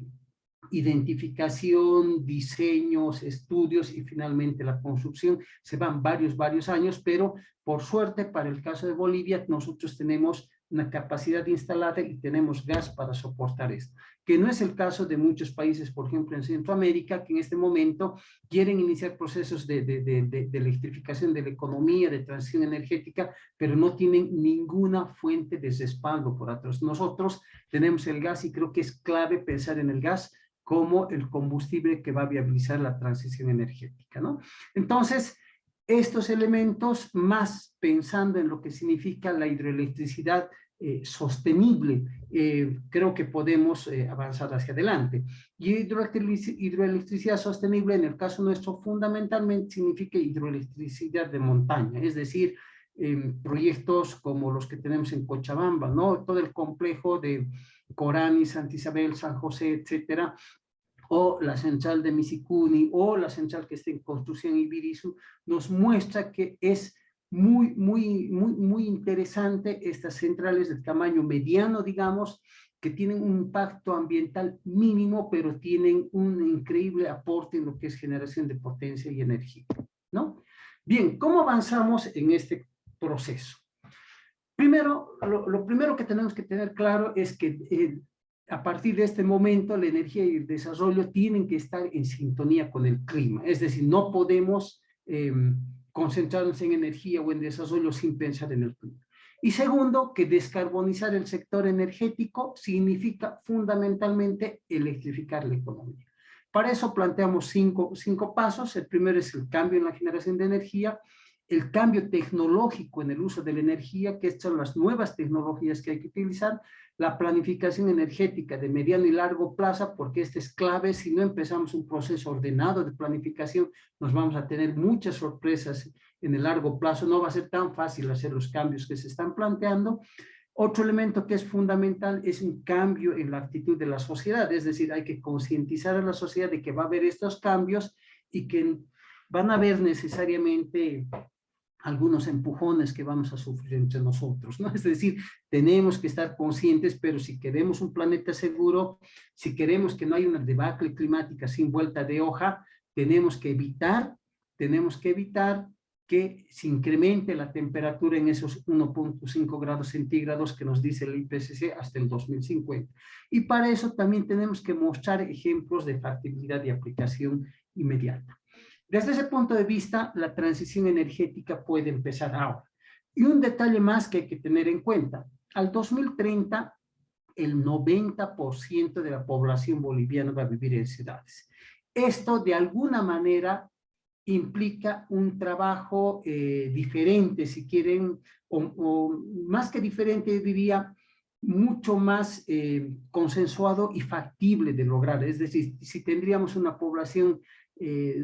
identificación, diseños, estudios y finalmente la construcción. Se van varios años, pero por suerte para el caso de Bolivia nosotros tenemos una capacidad instalada y tenemos gas para soportar esto, que no es el caso de muchos países, por ejemplo en Centroamérica, que en este momento quieren iniciar procesos de electrificación de la economía, de transición energética, pero no tienen ninguna fuente de respaldo por atrás. Nosotros tenemos el gas y creo que es clave pensar en el gas como el combustible que va a viabilizar la transición energética, ¿no? Entonces, estos elementos, más pensando en lo que significa la hidroelectricidad sostenible, creo que podemos avanzar hacia adelante. Y hidroelectricidad sostenible, en el caso nuestro, fundamentalmente significa hidroelectricidad de montaña, es decir, proyectos como los que tenemos en Cochabamba, ¿no? Todo el complejo de Corani, Santa Isabel, San José, etcétera, o la central de Misicuni, o la central que está en construcción en Ibirizu, nos muestra que es muy interesante estas centrales de tamaño mediano, digamos, que tienen un impacto ambiental mínimo, pero tienen un increíble aporte en lo que es generación de potencia y energía, ¿no? Bien, ¿cómo avanzamos en este proceso? Primero, lo primero que tenemos que tener claro es que a partir de este momento la energía y el desarrollo tienen que estar en sintonía con el clima, es decir, no podemos concentrarnos en energía o en desarrollo sin pensar en el clima. Y segundo, que descarbonizar el sector energético significa fundamentalmente electrificar la economía. Para eso planteamos cinco pasos. El primero es el cambio en la generación de energía. el cambio tecnológico en el uso de la energía, que son las nuevas tecnologías que hay que utilizar, la planificación energética de mediano y largo plazo, porque este es clave. Si no empezamos un proceso ordenado de planificación, nos vamos a tener muchas sorpresas en el largo plazo. No va a ser tan fácil hacer los cambios que se están planteando. Otro elemento que es fundamental es un cambio en la actitud de la sociedad, es decir, hay que concientizar a la sociedad de que va a haber estos cambios y que van a haber necesariamente algunos empujones que vamos a sufrir entre nosotros, ¿no? Es decir, tenemos que estar conscientes, pero si queremos un planeta seguro, si queremos que no haya una debacle climática sin vuelta de hoja, tenemos que evitar que se incremente la temperatura en esos 1.5 grados centígrados que nos dice el IPCC hasta el 2050. Y para eso también tenemos que mostrar ejemplos de factibilidad y aplicación inmediata. Desde ese punto de vista, la transición energética puede empezar ahora. Y un detalle más que hay que tener en cuenta. Al 2030, el 90% de la población boliviana va a vivir en ciudades. Esto, de alguna manera, implica un trabajo diferente, si quieren, o más que diferente, diría, mucho más consensuado y factible de lograr. Es decir, si tendríamos una población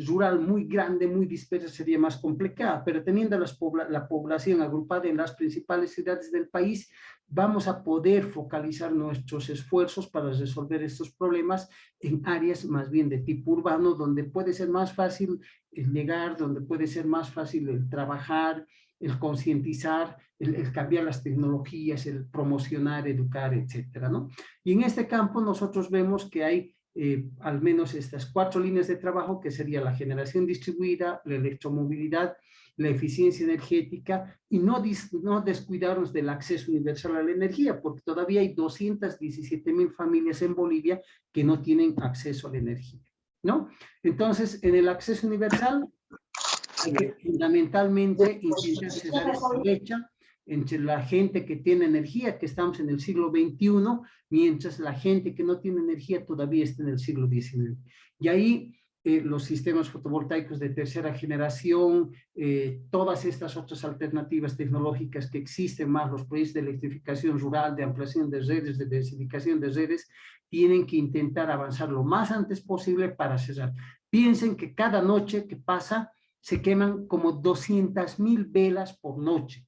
rural muy grande, muy dispersa, sería más complicada, pero teniendo la población agrupada en las principales ciudades del país, vamos a poder focalizar nuestros esfuerzos para resolver estos problemas en áreas más bien de tipo urbano, donde puede ser más fácil el llegar, donde puede ser más fácil el trabajar, el concientizar, el cambiar las tecnologías, el promocionar, educar, etcétera, ¿no? Y en este campo nosotros vemos que hay al menos estas 4 líneas de trabajo, que sería la generación distribuida, la electromovilidad, la eficiencia energética, y no descuidarnos del acceso universal a la energía, porque todavía hay 217,000 familias en Bolivia que no tienen acceso a la energía, ¿no? Entonces, en el acceso universal, hay que fundamentalmente intentar cerrar esta brecha entre la gente que tiene energía, que estamos en el siglo XXI, mientras la gente que no tiene energía todavía está en el siglo XIX. Y ahí los sistemas fotovoltaicos de tercera generación, todas estas otras alternativas tecnológicas que existen, más los proyectos de electrificación rural, de ampliación de redes, de densificación de redes, tienen que intentar avanzar lo más antes posible para cerrar. Piensen que cada noche que pasa se queman como 200,000 velas por noche.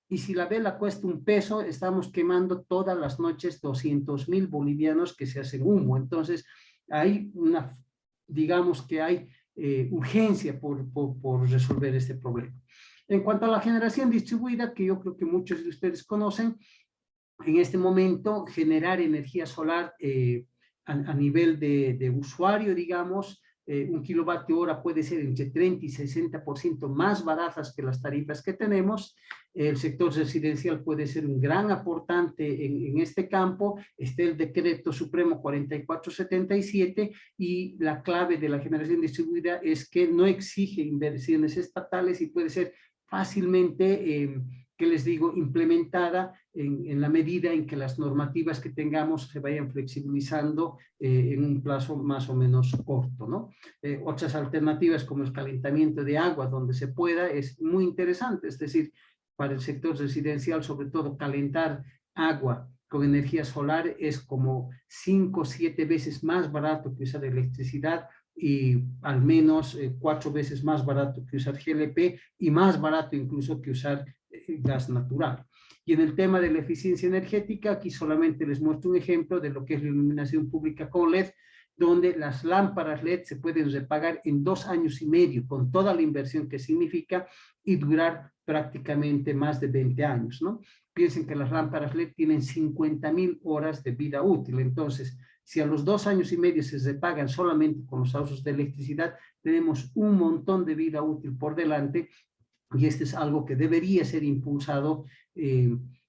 Y si la vela cuesta $1, estamos quemando todas las noches 200,000 bolivianos que se hacen humo. Entonces, hay digamos que hay urgencia por resolver este problema. En cuanto a la generación distribuida, que yo creo que muchos de ustedes conocen, en este momento generar energía solar a nivel de usuario, digamos, 1 kilovatio hora puede ser entre 30 y 60% más baratas que las tarifas que tenemos. El sector residencial puede ser un gran aportante en este campo. Está el decreto supremo 4477 y la clave de la generación distribuida es que no exige inversiones estatales y puede ser fácilmente que les digo, implementada en la medida en que las normativas que tengamos se vayan flexibilizando en un plazo más o menos corto, ¿no? Otras alternativas como el calentamiento de agua donde se pueda es muy interesante, es decir, para el sector residencial, sobre todo calentar agua con energía solar es como 5 o 7 veces más barato que usar electricidad y al menos 4 veces más barato que usar GLP y más barato incluso que usar gas natural. Y en el tema de la eficiencia energética, aquí solamente les muestro un ejemplo de lo que es la iluminación pública con LED, donde las lámparas LED se pueden repagar en 2 años y medio, con toda la inversión que significa, y durar prácticamente más de 20 años, ¿no? Piensen que las lámparas LED tienen 50,000 horas de vida útil, entonces, si a los 2 años y medio se repagan solamente con los ahorros de electricidad, tenemos un montón de vida útil por delante. Y este es algo que debería ser impulsado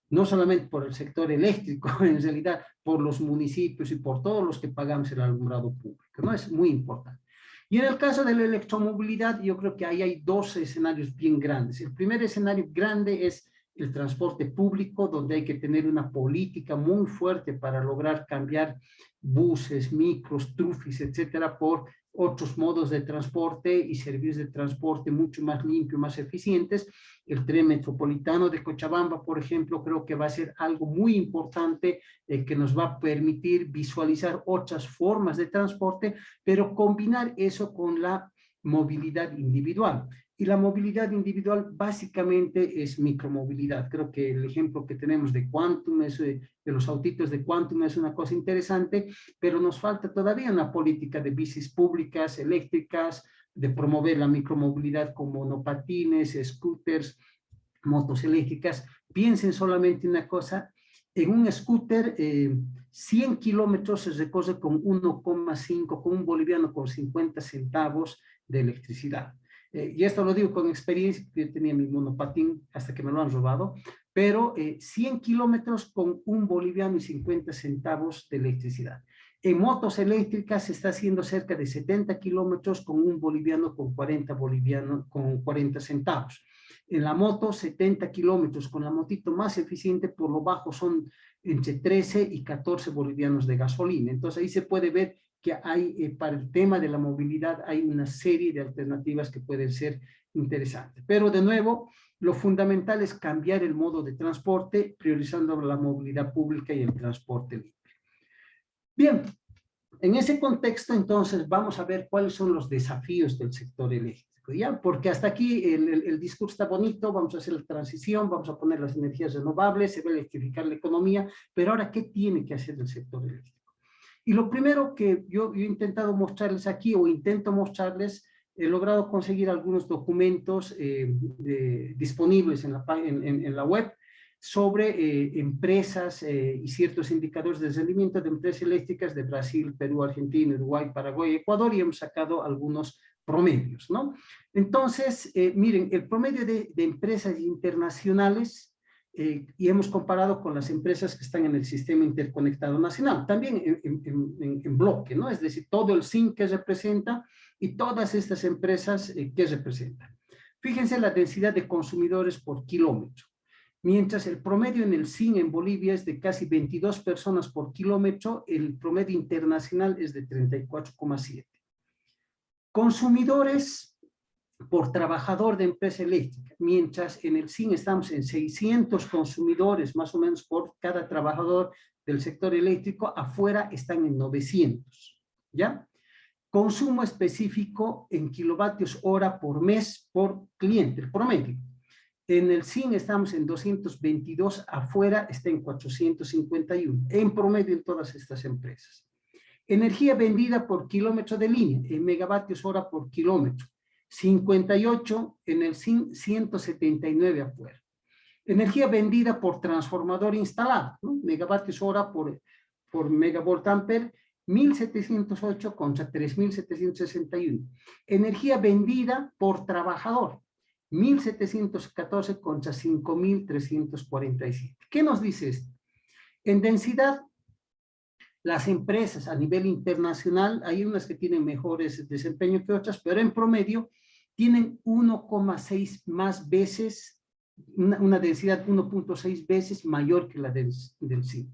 no solamente por el sector eléctrico, en realidad por los municipios y por todos los que pagamos el alumbrado público, ¿no? Es muy importante. Y en el caso de la electromovilidad, yo creo que ahí hay 2 escenarios bien grandes. El primer escenario grande es el transporte público, donde hay que tener una política muy fuerte para lograr cambiar buses, micros, trufis, etcétera, por otros modos de transporte y servicios de transporte mucho más limpios, más eficientes. El tren metropolitano de Cochabamba, por ejemplo, creo que va a ser algo muy importante que nos va a permitir visualizar otras formas de transporte, pero combinar eso con la movilidad individual. Y la movilidad individual básicamente es micromovilidad. Creo que el ejemplo que tenemos de Quantum, de los autitos de Quantum, es una cosa interesante, pero nos falta todavía una política de bicis públicas, eléctricas, de promover la micromovilidad con monopatines, scooters, motos eléctricas. Piensen solamente una cosa, en un scooter 100 kilómetros se recorre con 1,5, con un boliviano con 50 centavos de electricidad. Y esto lo digo con experiencia, porque yo tenía mi monopatín hasta que me lo han robado, pero 100 kilómetros con un boliviano y 50 centavos de electricidad. En motos eléctricas se está haciendo cerca de 70 kilómetros con un boliviano con 40 centavos. En la moto 70 kilómetros, con la motito más eficiente por lo bajo son entre 13 y 14 bolivianos de gasolina. Entonces ahí se puede ver que hay, para el tema de la movilidad, hay una serie de alternativas que pueden ser interesantes. Pero de nuevo, lo fundamental es cambiar el modo de transporte, priorizando la movilidad pública y el transporte libre. Bien, en ese contexto, entonces, vamos a ver cuáles son los desafíos del sector eléctrico, ¿ya? Porque hasta aquí el discurso está bonito, vamos a hacer la transición, vamos a poner las energías renovables, se va a electrificar la economía, pero ahora, ¿qué tiene que hacer el sector eléctrico? Y lo primero que yo he intentado mostrarles aquí, o intento mostrarles, he logrado conseguir algunos documentos disponibles en la web sobre empresas y ciertos indicadores de rendimiento de empresas eléctricas de Brasil, Perú, Argentina, Uruguay, Paraguay, Ecuador, y hemos sacado algunos promedios, ¿no? Entonces, miren, el promedio de empresas internacionales, y hemos comparado con las empresas que están en el sistema interconectado nacional, también en bloque, ¿no? Es decir, todo el SIN que representa y todas estas empresas que representan. Fíjense la densidad de consumidores por kilómetro. Mientras el promedio en el SIN en Bolivia es de casi 22 personas por kilómetro, el promedio internacional es de 34,7. Consumidores por trabajador de empresa eléctrica, mientras en el SIN estamos en 600 consumidores más o menos por cada trabajador del sector eléctrico, afuera están en 900, ¿ya? Consumo específico en kilovatios hora por mes por cliente, el promedio. En el SIN estamos en 222, afuera está en 451, en promedio en todas estas empresas. Energía vendida por kilómetro de línea, en megavatios hora por kilómetro. 58 en el SIN, 179 afuera. Energía vendida por transformador instalado, ¿no? Megavatios hora por megavolt ampere, 1708 contra 3761. Energía vendida por trabajador, 1714 contra 5347. ¿Qué nos dice esto? En densidad, las empresas a nivel internacional, hay unas que tienen mejores desempeño que otras, pero en promedio tienen 1,6 más veces, una densidad 1,6 veces mayor que la del SIN.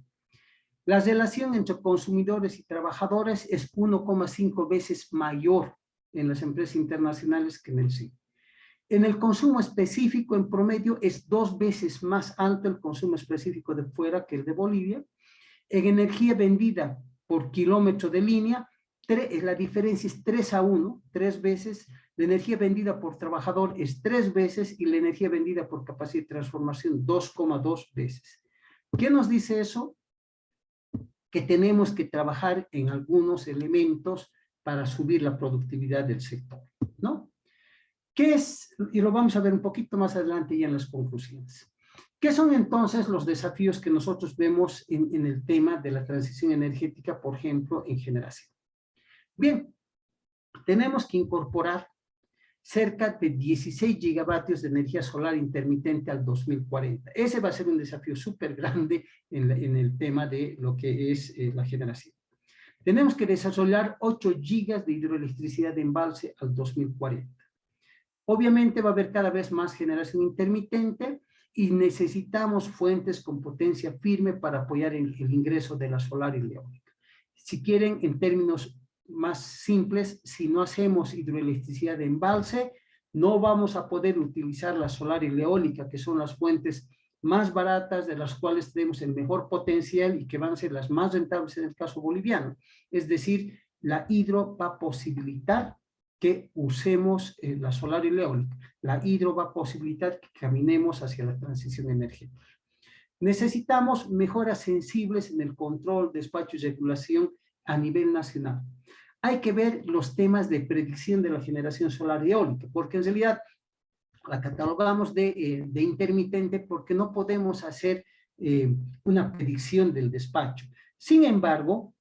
La relación entre consumidores y trabajadores es 1,5 veces mayor en las empresas internacionales que en el SIN. En el consumo específico, en promedio, es 2 veces más alto el consumo específico de fuera que el de Bolivia. En energía vendida por kilómetro de línea, la diferencia es 3:1, 3 veces. La energía vendida por trabajador es 3 veces y la energía vendida por capacidad de transformación 2,2 veces. ¿Qué nos dice eso? Que tenemos que trabajar en algunos elementos para subir la productividad del sector, ¿no? ¿Qué es? Y lo vamos a ver un poquito más adelante ya en las conclusiones. ¿Qué son entonces los desafíos que nosotros vemos en el tema de la transición energética, por ejemplo, en generación? Bien, tenemos que incorporar cerca de 16 gigavatios de energía solar intermitente al 2040. Ese va a ser un desafío súper grande en el tema de lo que es la generación. Tenemos que desarrollar 8 gigas de hidroelectricidad de embalse al 2040. Obviamente va a haber cada vez más generación intermitente y necesitamos fuentes con potencia firme para apoyar el ingreso de la solar y la eólica. Si quieren, en términos más simples, si no hacemos hidroelectricidad de embalse, no vamos a poder utilizar la solar y la eólica, que son las fuentes más baratas, de las cuales tenemos el mejor potencial y que van a ser las más rentables en el caso boliviano. Es decir, la hidro va a posibilitar que usemos la solar y la eólica. La hidro va a posibilitar que caminemos hacia la transición energética. Necesitamos mejoras sensibles en el control, despacho y regulación a nivel nacional. Hay que ver los temas de predicción de la generación solar y eólica, porque en realidad la catalogamos de intermitente porque no podemos hacer una predicción del despacho. Sin embargo,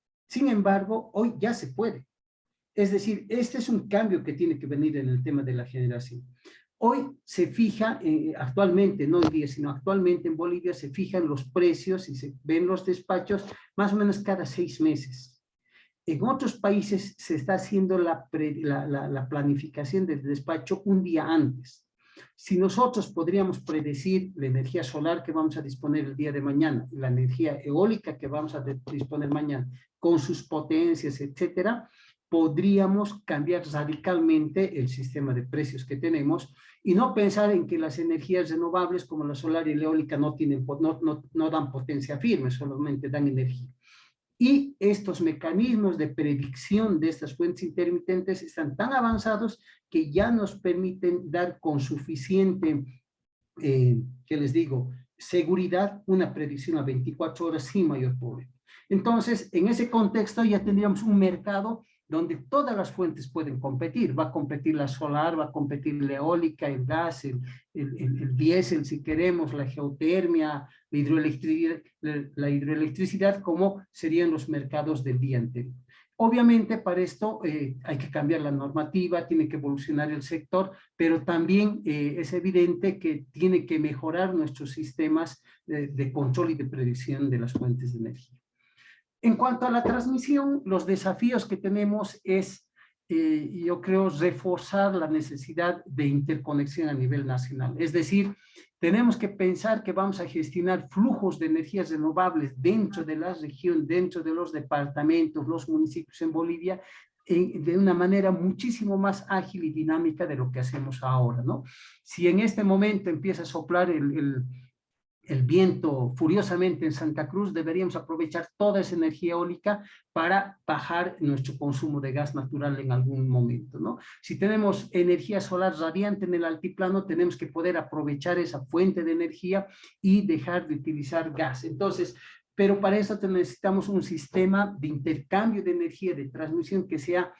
hoy ya se puede. Es decir, este es un cambio que tiene que venir en el tema de la generación. Hoy se fija, actualmente, no hoy día, sino actualmente en Bolivia se fijan los precios y se ven los despachos más o menos cada 6 meses. En otros países se está haciendo la planificación del despacho un día antes. Si nosotros podríamos predecir la energía solar que vamos a disponer el día de mañana, la energía eólica que vamos a disponer mañana, con sus potencias, etcétera, podríamos cambiar radicalmente el sistema de precios que tenemos y no pensar en que las energías renovables como la solar y la eólica no dan potencia firme, solamente dan energía. Y estos mecanismos de predicción de estas fuentes intermitentes están tan avanzados que ya nos permiten dar con suficiente, ¿qué les digo?, seguridad, una predicción a 24 horas sin mayor problema. Entonces, en ese contexto ya tendríamos un mercado donde todas las fuentes pueden competir. Va a competir la solar, va a competir la eólica, el gas, el diésel, si queremos, la geotermia, la hidroelectricidad, como serían los mercados del día anterior. Obviamente, para esto hay que cambiar la normativa, tiene que evolucionar el sector, pero también es evidente que tiene que mejorar nuestros sistemas de control y de predicción de las fuentes de energía. En cuanto a la transmisión, los desafíos que tenemos es, yo creo, reforzar la necesidad de interconexión a nivel nacional. Es decir, tenemos que pensar que vamos a gestionar flujos de energías renovables dentro de la región, dentro de los departamentos, los municipios en Bolivia, de una manera muchísimo más ágil y dinámica de lo que hacemos ahora, ¿no? Si en este momento empieza a soplar el viento furiosamente en Santa Cruz, deberíamos aprovechar toda esa energía eólica para bajar nuestro consumo de gas natural en algún momento, ¿no? Si tenemos energía solar radiante en el altiplano, tenemos que poder aprovechar esa fuente de energía y dejar de utilizar gas. Entonces, pero para eso necesitamos un sistema de intercambio de energía, de transmisión que sea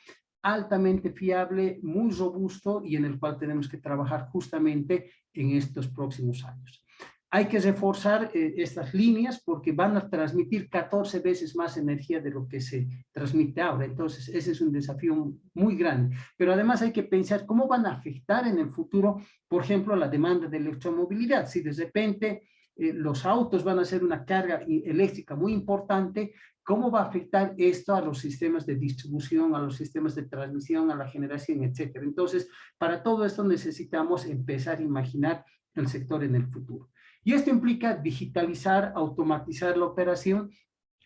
altamente fiable, muy robusto y en el cual tenemos que trabajar justamente en estos próximos años. Hay que reforzar estas líneas porque van a transmitir 14 veces más energía de lo que se transmite ahora. Entonces, ese es un desafío muy grande. Pero además hay que pensar cómo van a afectar en el futuro, por ejemplo, la demanda de electromovilidad. Si de repente los autos van a ser una carga eléctrica muy importante, ¿cómo va a afectar esto a los sistemas de distribución, a los sistemas de transmisión, a la generación, etcétera? Entonces, para todo esto necesitamos empezar a imaginar el sector en el futuro. Y esto implica digitalizar, automatizar la operación,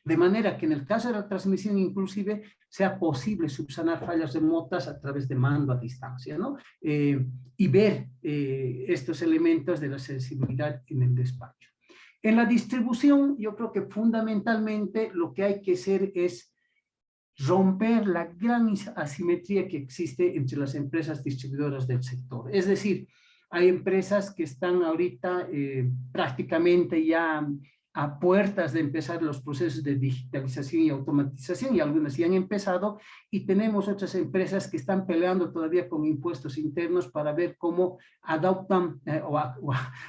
de manera que en el caso de la transmisión inclusive sea posible subsanar fallas remotas a través de mando a distancia, ¿no? Y ver estos elementos de la sensibilidad en el despacho. En la distribución, yo creo que fundamentalmente lo que hay que hacer es romper la gran asimetría que existe entre las empresas distribuidoras del sector. Es decir, hay empresas que están ahorita prácticamente ya a puertas de empezar los procesos de digitalización y automatización, y algunas ya han empezado, y tenemos otras empresas que están peleando todavía con impuestos internos para ver cómo adoptan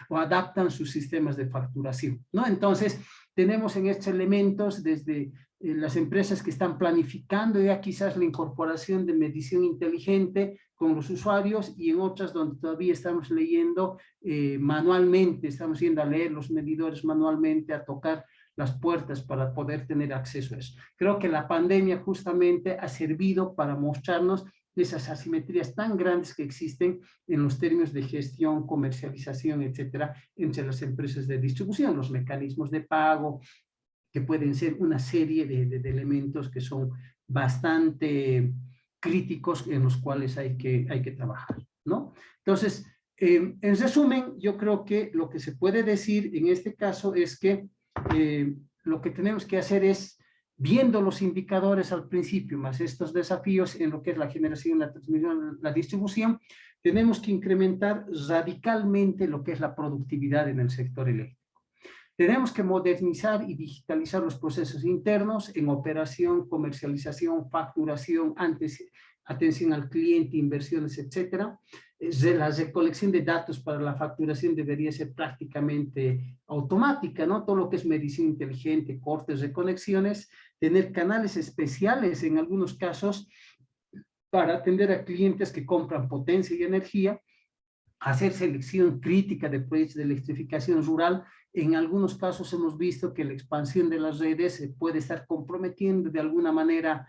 o adaptan sus sistemas de facturación, ¿no? Entonces, tenemos en estos elementos desde las empresas que están planificando ya quizás la incorporación de medición inteligente con los usuarios, y en otras donde todavía estamos leyendo manualmente, estamos yendo a leer los medidores manualmente, a tocar las puertas para poder tener acceso a eso. Creo que la pandemia justamente ha servido para mostrarnos esas asimetrías tan grandes que existen en los términos de gestión, comercialización, etcétera, entre las empresas de distribución, los mecanismos de pago, que pueden ser una serie de elementos que son bastante críticos en los cuales hay que trabajar, ¿no? Entonces, en resumen, yo creo que lo que se puede decir en este caso es que lo que tenemos que hacer es, viendo los indicadores al principio, más estos desafíos en lo que es la generación, la transmisión, la distribución, tenemos que incrementar radicalmente lo que es la productividad en el sector eléctrico. Tenemos que modernizar y digitalizar los procesos internos en operación, comercialización, facturación, atención al cliente, inversiones, etcétera. La recolección de datos para la facturación debería ser prácticamente automática, ¿no? Todo lo que es medición inteligente, cortes, reconexiones, tener canales especiales en algunos casos para atender a clientes que compran potencia y energía, hacer selección crítica de proyectos de electrificación rural. En algunos casos hemos visto que la expansión de las redes puede estar comprometiendo de alguna manera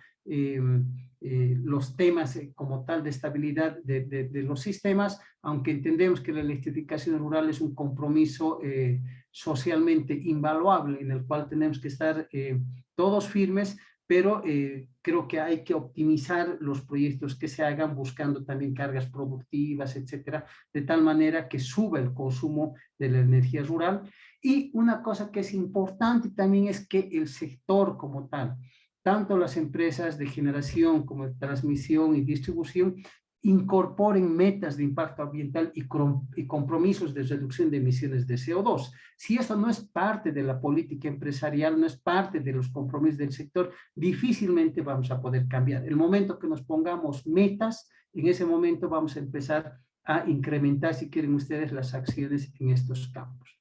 los temas como tal de estabilidad de los sistemas, aunque entendemos que la electrificación rural es un compromiso socialmente invaluable en el cual tenemos que estar todos firmes, pero creo que hay que optimizar los proyectos que se hagan buscando también cargas productivas, etcétera, de tal manera que suba el consumo de la energía rural. Y una cosa que es importante también es que el sector como tal, tanto las empresas de generación como de transmisión y distribución, incorporen metas de impacto ambiental y compromisos de reducción de emisiones de CO2. Si eso no es parte de la política empresarial, no es parte de los compromisos del sector, difícilmente vamos a poder cambiar. El momento que nos pongamos metas, en ese momento vamos a empezar a incrementar, si quieren ustedes, las acciones en estos campos.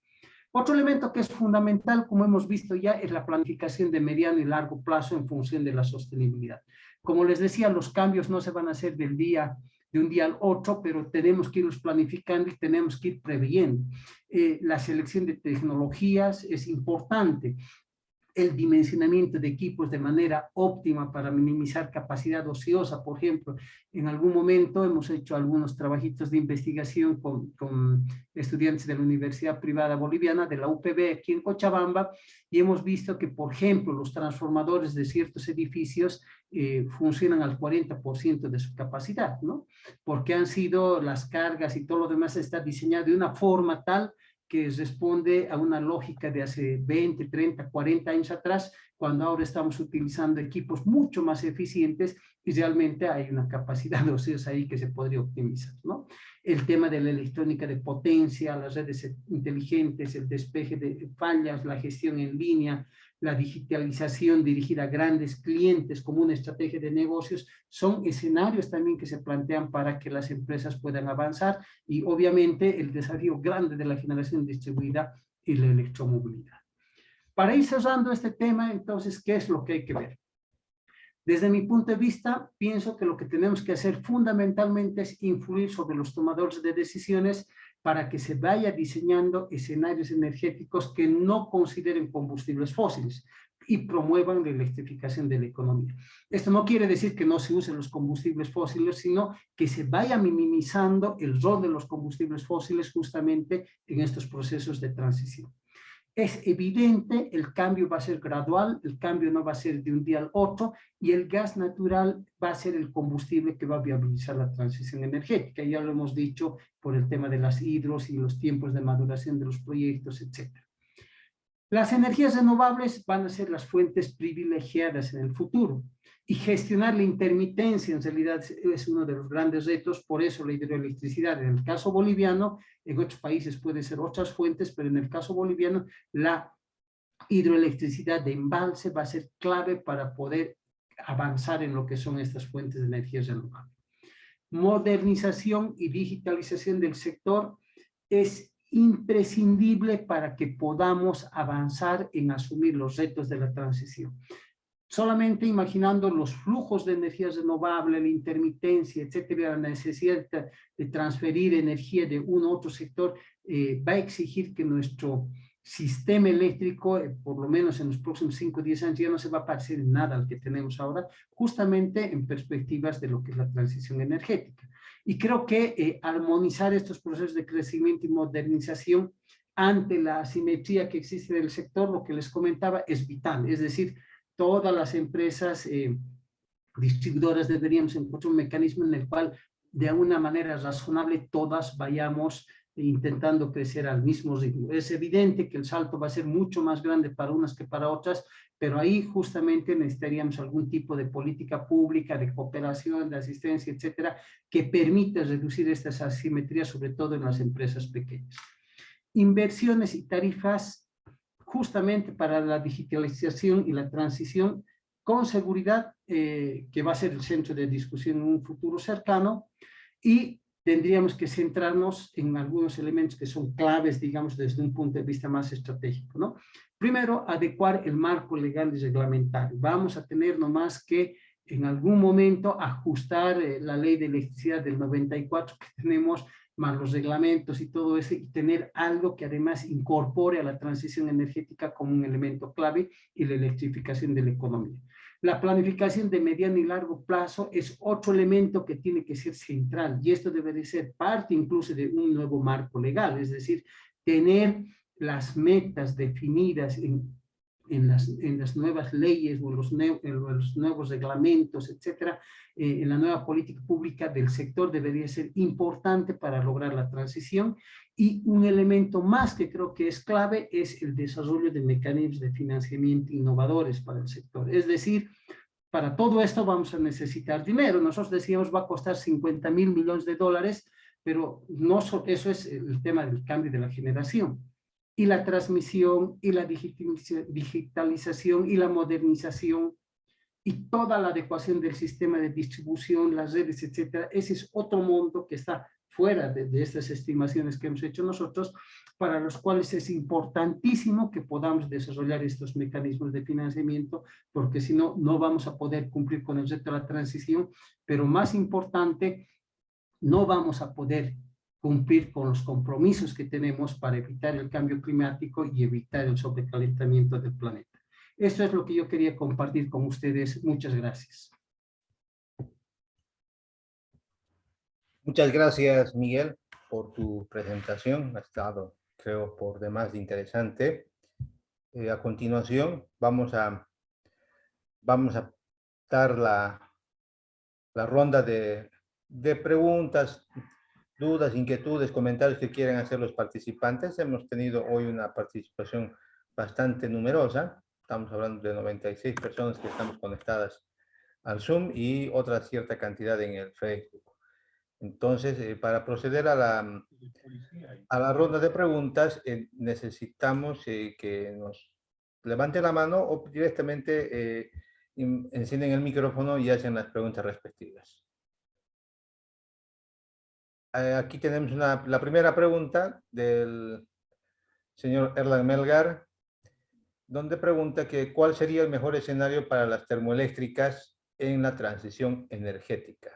Otro elemento que es fundamental, como hemos visto ya, es la planificación de mediano y largo plazo en función de la sostenibilidad. Como les decía, los cambios no se van a hacer de un día al otro, pero tenemos que irlos planificando y tenemos que ir previendo. La selección de tecnologías es importante. El dimensionamiento de equipos de manera óptima para minimizar capacidad ociosa. Por ejemplo, en algún momento hemos hecho algunos trabajitos de investigación con estudiantes de la Universidad Privada Boliviana, de la UPB aquí en Cochabamba, y hemos visto que, por ejemplo, los transformadores de ciertos edificios funcionan al 40% de su capacidad, ¿no? Porque han sido las cargas y todo lo demás está diseñado de una forma tal que responde a una lógica de hace 20, 30, 40 años atrás, cuando ahora estamos utilizando equipos mucho más eficientes y realmente hay una capacidad ociosa ahí que se podría optimizar, ¿no? El tema de la electrónica de potencia, las redes inteligentes, el despeje de fallas, la gestión en línea, la digitalización dirigida a grandes clientes como una estrategia de negocios, son escenarios también que se plantean para que las empresas puedan avanzar y obviamente el desafío grande de la generación distribuida y la electromovilidad. Para ir cerrando este tema, entonces, ¿qué es lo que hay que ver? Desde mi punto de vista, pienso que lo que tenemos que hacer fundamentalmente es influir sobre los tomadores de decisiones para que se vaya diseñando escenarios energéticos que no consideren combustibles fósiles y promuevan la electrificación de la economía. Esto no quiere decir que no se usen los combustibles fósiles, sino que se vaya minimizando el rol de los combustibles fósiles justamente en estos procesos de transición. Es evidente, el cambio va a ser gradual, el cambio no va a ser de un día al otro y el gas natural va a ser el combustible que va a viabilizar la transición energética. Ya lo hemos dicho por el tema de las hidros y los tiempos de maduración de los proyectos, etc. Las energías renovables van a ser las fuentes privilegiadas en el futuro y gestionar la intermitencia en realidad es uno de los grandes retos, por eso la hidroelectricidad en el caso boliviano, en otros países puede ser otras fuentes, pero en el caso boliviano la hidroelectricidad de embalse va a ser clave para poder avanzar en lo que son estas fuentes de energías renovables. Modernización y digitalización del sector es imprescindible para que podamos avanzar en asumir los retos de la transición. Solamente imaginando los flujos de energías renovables, la intermitencia, etcétera, la necesidad de transferir energía de uno a otro sector, va a exigir que nuestro sistema eléctrico, por lo menos en los próximos 5 o 10 años, ya no se va a parecer en nada al que tenemos ahora, justamente en perspectivas de lo que es la transición energética. Y creo que armonizar estos procesos de crecimiento y modernización ante la asimetría que existe en el sector, lo que les comentaba, es vital. Es decir, todas las empresas distribuidoras deberíamos encontrar un mecanismo en el cual de alguna manera razonable todas vayamos intentando crecer al mismo ritmo. Es evidente que el salto va a ser mucho más grande para unas que para otras, pero ahí justamente necesitaríamos algún tipo de política pública, de cooperación, de asistencia, etcétera, que permita reducir estas asimetrías, sobre todo en las empresas pequeñas. Inversiones y tarifas justamente para la digitalización y la transición, con seguridad, que va a ser el centro de discusión en un futuro cercano, y tendríamos que centrarnos en algunos elementos que son claves, digamos, desde un punto de vista más estratégico, ¿no? Primero, adecuar el marco legal y reglamentario. Vamos a tener nomás que en algún momento ajustar la ley de electricidad del 94 que tenemos, más los reglamentos y todo eso, y tener algo que además incorpore a la transición energética como un elemento clave y la electrificación de la economía. La planificación de mediano y largo plazo es otro elemento que tiene que ser central, y esto debe de ser parte incluso de un nuevo marco legal, es decir, tener las metas definidas en las nuevas leyes o en los nuevos reglamentos, etcétera, en la nueva política pública del sector debería ser importante para lograr la transición. Y un elemento más que creo que es clave es el desarrollo de mecanismos de financiamiento innovadores para el sector. Es decir, para todo esto vamos a necesitar dinero. Nosotros decíamos va a costar 50.000 millones de dólares, pero no eso es el tema del cambio de la generación. Y la transmisión, y la digitalización, y la modernización, y toda la adecuación del sistema de distribución, las redes, etcétera. Ese es otro mundo que está fuera de estas estimaciones que hemos hecho nosotros, para los cuales es importantísimo que podamos desarrollar estos mecanismos de financiamiento, porque si no, no vamos a poder cumplir con el reto de la transición, pero más importante, no vamos a poder cumplir con los compromisos que tenemos para evitar el cambio climático y evitar el sobrecalentamiento del planeta. Esto es lo que yo quería compartir con ustedes. Muchas gracias. Muchas gracias, Miguel, por tu presentación. Ha estado, creo, por demás interesante. A continuación, vamos a dar la ronda de preguntas, dudas, inquietudes, comentarios que quieran hacer los participantes. Hemos tenido hoy una participación bastante numerosa. Estamos hablando de 96 personas que estamos conectadas al Zoom y otra cierta cantidad en el Facebook. Entonces, para proceder a la ronda de preguntas, necesitamos que nos levante la mano o directamente encienden el micrófono y hacen las preguntas respectivas. Aquí tenemos la primera pregunta del señor Erlan Melgar, donde pregunta que cuál sería el mejor escenario para las termoeléctricas en la transición energética.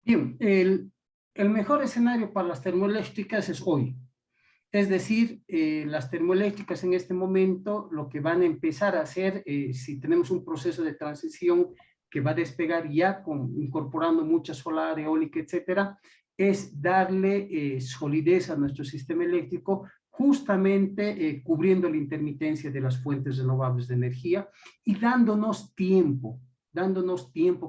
Bien, el mejor escenario para las termoeléctricas es hoy. Es decir, las termoeléctricas en este momento lo que van a empezar a hacer, si tenemos un proceso de transición que va a despegar ya incorporando mucha solar, eólica, etcétera, es darle solidez a nuestro sistema eléctrico, justamente cubriendo la intermitencia de las fuentes renovables de energía y dándonos tiempo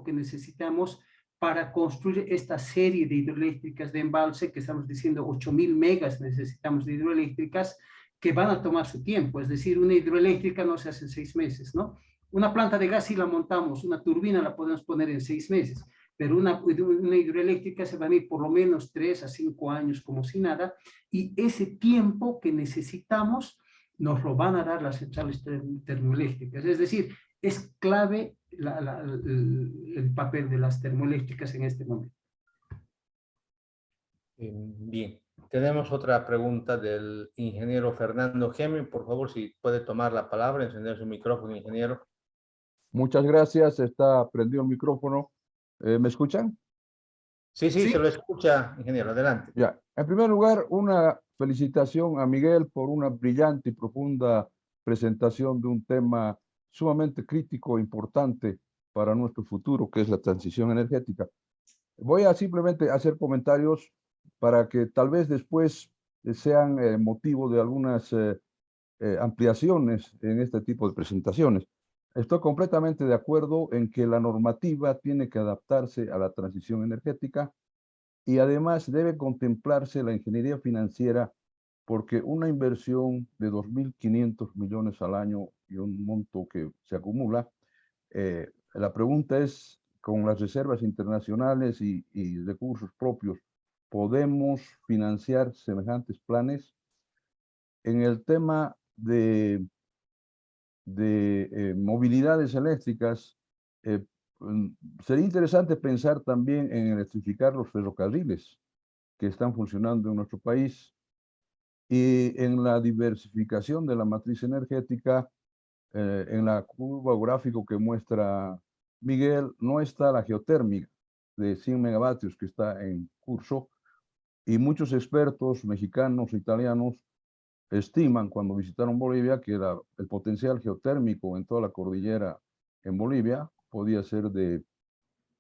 que necesitamos para construir esta serie de hidroeléctricas de embalse, que estamos diciendo 8.000 megas necesitamos de hidroeléctricas, que van a tomar su tiempo. Es decir, una hidroeléctrica no se hace en 6 meses, ¿no? Una planta de gas sí la montamos, una turbina la podemos poner en 6 meses, pero una hidroeléctrica se van a ir por lo menos 3 a 5 años como si nada, y ese tiempo que necesitamos nos lo van a dar las centrales termoeléctricas. Es decir, es clave el papel de las termoeléctricas en este momento. Bien, tenemos otra pregunta del ingeniero Fernando Gemi. Por favor, si puede tomar la palabra, encender su micrófono, ingeniero. Muchas gracias, está prendido el micrófono. ¿Me escuchan? Sí, se lo escucha, ingeniero, adelante. Ya, en primer lugar, una felicitación a Miguel por una brillante y profunda presentación de un tema sumamente crítico e importante para nuestro futuro, que es la transición energética. Voy a simplemente hacer comentarios para que tal vez después sean motivo de algunas ampliaciones en este tipo de presentaciones. Estoy completamente de acuerdo en que la normativa tiene que adaptarse a la transición energética y además debe contemplarse la ingeniería financiera porque una inversión de 2.500 millones al año y un monto que se acumula, la pregunta es, con las reservas internacionales y recursos propios, ¿podemos financiar semejantes planes? En el tema de movilidades eléctricas, mm, sería interesante pensar también en electrificar los ferrocarriles que están funcionando en nuestro país y en la diversificación de la matriz energética. En la curva gráfico que muestra Miguel, no está la geotérmica de 100 megavatios que está en curso, y muchos expertos mexicanos e italianos estiman cuando visitaron Bolivia que el potencial geotérmico en toda la cordillera en Bolivia podía ser de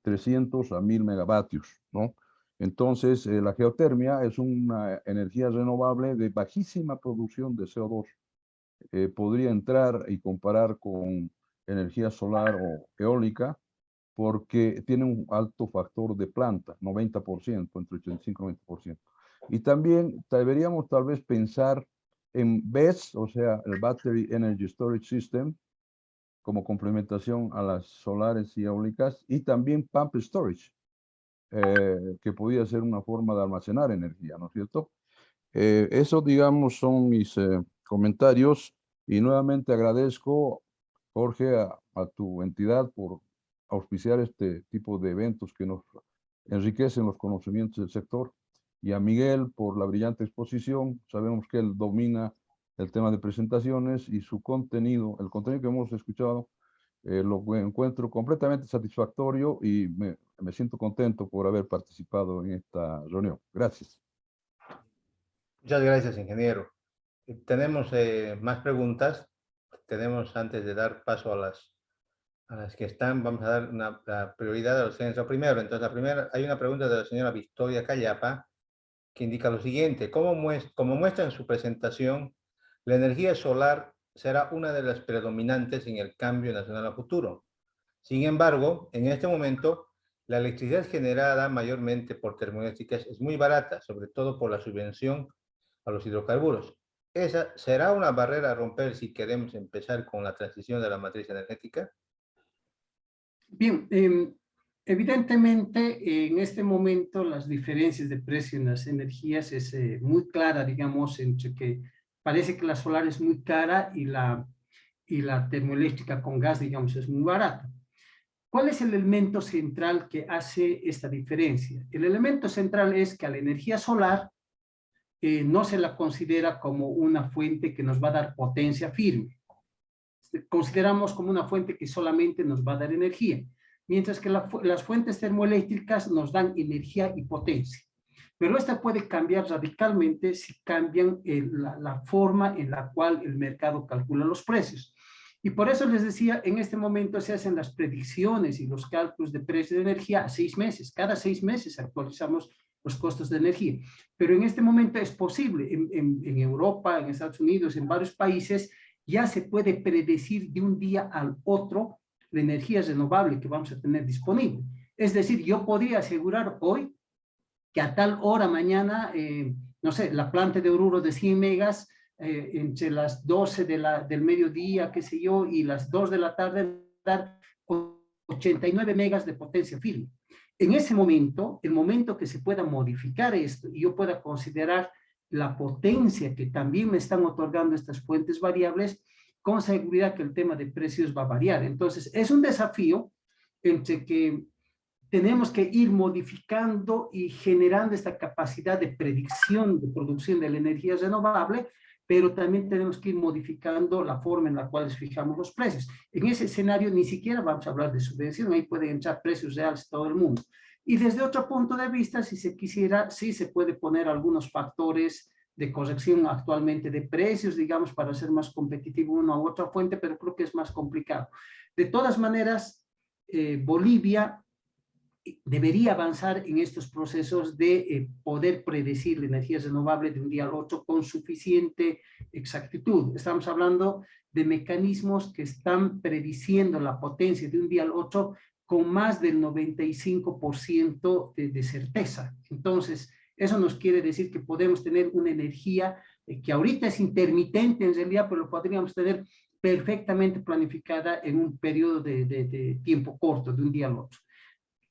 300 a 1000 megavatios, ¿no? Entonces, la geotermia es una energía renovable de bajísima producción de CO2. Podría entrar y comparar con energía solar o eólica porque tiene un alto factor de planta, 90%, entre 85 y 90%. Y también deberíamos tal vez pensar en BESS, o sea, el Battery Energy Storage System, como complementación a las solares y eólicas, y también Pump Storage, que podría ser una forma de almacenar energía, ¿no es cierto? Eso, digamos, son mis comentarios, y nuevamente agradezco, Jorge, a tu entidad por auspiciar este tipo de eventos que nos enriquecen los conocimientos del sector, y a Miguel por la brillante exposición. Sabemos que él domina el tema de presentaciones y su contenido, el contenido que hemos escuchado, lo encuentro completamente satisfactorio y me siento contento por haber participado en esta reunión. Gracias. Muchas gracias, ingeniero. Tenemos más preguntas. Tenemos, antes de dar paso a las que están, vamos a dar la prioridad a los que han entrado primero. Entonces, la primera, hay una pregunta de la señora Victoria Callapa que indica lo siguiente: como muestra en su presentación, la energía solar será una de las predominantes en el cambio nacional a futuro. Sin embargo, en este momento, la electricidad generada mayormente por termoeléctricas es muy barata, sobre todo por la subvención a los hidrocarburos. ¿Esa será una barrera a romper si queremos empezar con la transición de la matriz energética? Bien, evidentemente en este momento las diferencias de precio en las energías es muy clara, digamos, entre que parece que la solar es muy cara y la termoeléctrica con gas, digamos, es muy barata. ¿Cuál es el elemento central que hace esta diferencia? El elemento central es que a la energía solar no se la considera como una fuente que nos va a dar potencia firme. Consideramos como una fuente que solamente nos va a dar energía, mientras que las fuentes termoeléctricas nos dan energía y potencia. Pero esta puede cambiar radicalmente si cambian la forma en la cual el mercado calcula los precios. Y por eso les decía, en este momento se hacen las predicciones y los cálculos de precio de energía a 6 meses. Cada 6 meses actualizamos los costos de energía. Pero en este momento es posible, en Europa, en Estados Unidos, en varios países, ya se puede predecir de un día al otro la energía renovable que vamos a tener disponible. Es decir, yo podría asegurar hoy que a tal hora mañana, no sé, la planta de Oruro de 100 megas, entre las 12 del mediodía, qué sé yo, y las 2 de la tarde, dar 89 megas de potencia firme. En ese momento, el momento que se pueda modificar esto y yo pueda considerar la potencia que también me están otorgando estas fuentes variables, con seguridad que el tema de precios va a variar. Entonces, es un desafío entre que tenemos que ir modificando y generando esta capacidad de predicción de producción de la energía renovable, pero también tenemos que ir modificando la forma en la cual fijamos los precios. En ese escenario ni siquiera vamos a hablar de subvención, ahí pueden entrar precios reales todo el mundo. Y desde otro punto de vista, si se quisiera, sí se puede poner algunos factores de corrección actualmente de precios, digamos, para ser más competitivo una u otra fuente, pero creo que es más complicado. De todas maneras, Bolivia debería avanzar en estos procesos de poder predecir la energía renovable de un día al otro con suficiente exactitud. Estamos hablando de mecanismos que están prediciendo la potencia de un día al otro con más del 95% de certeza. Entonces, eso nos quiere decir que podemos tener una energía que ahorita es intermitente en realidad, pero lo podríamos tener perfectamente planificada en un periodo de tiempo corto, de un día al otro.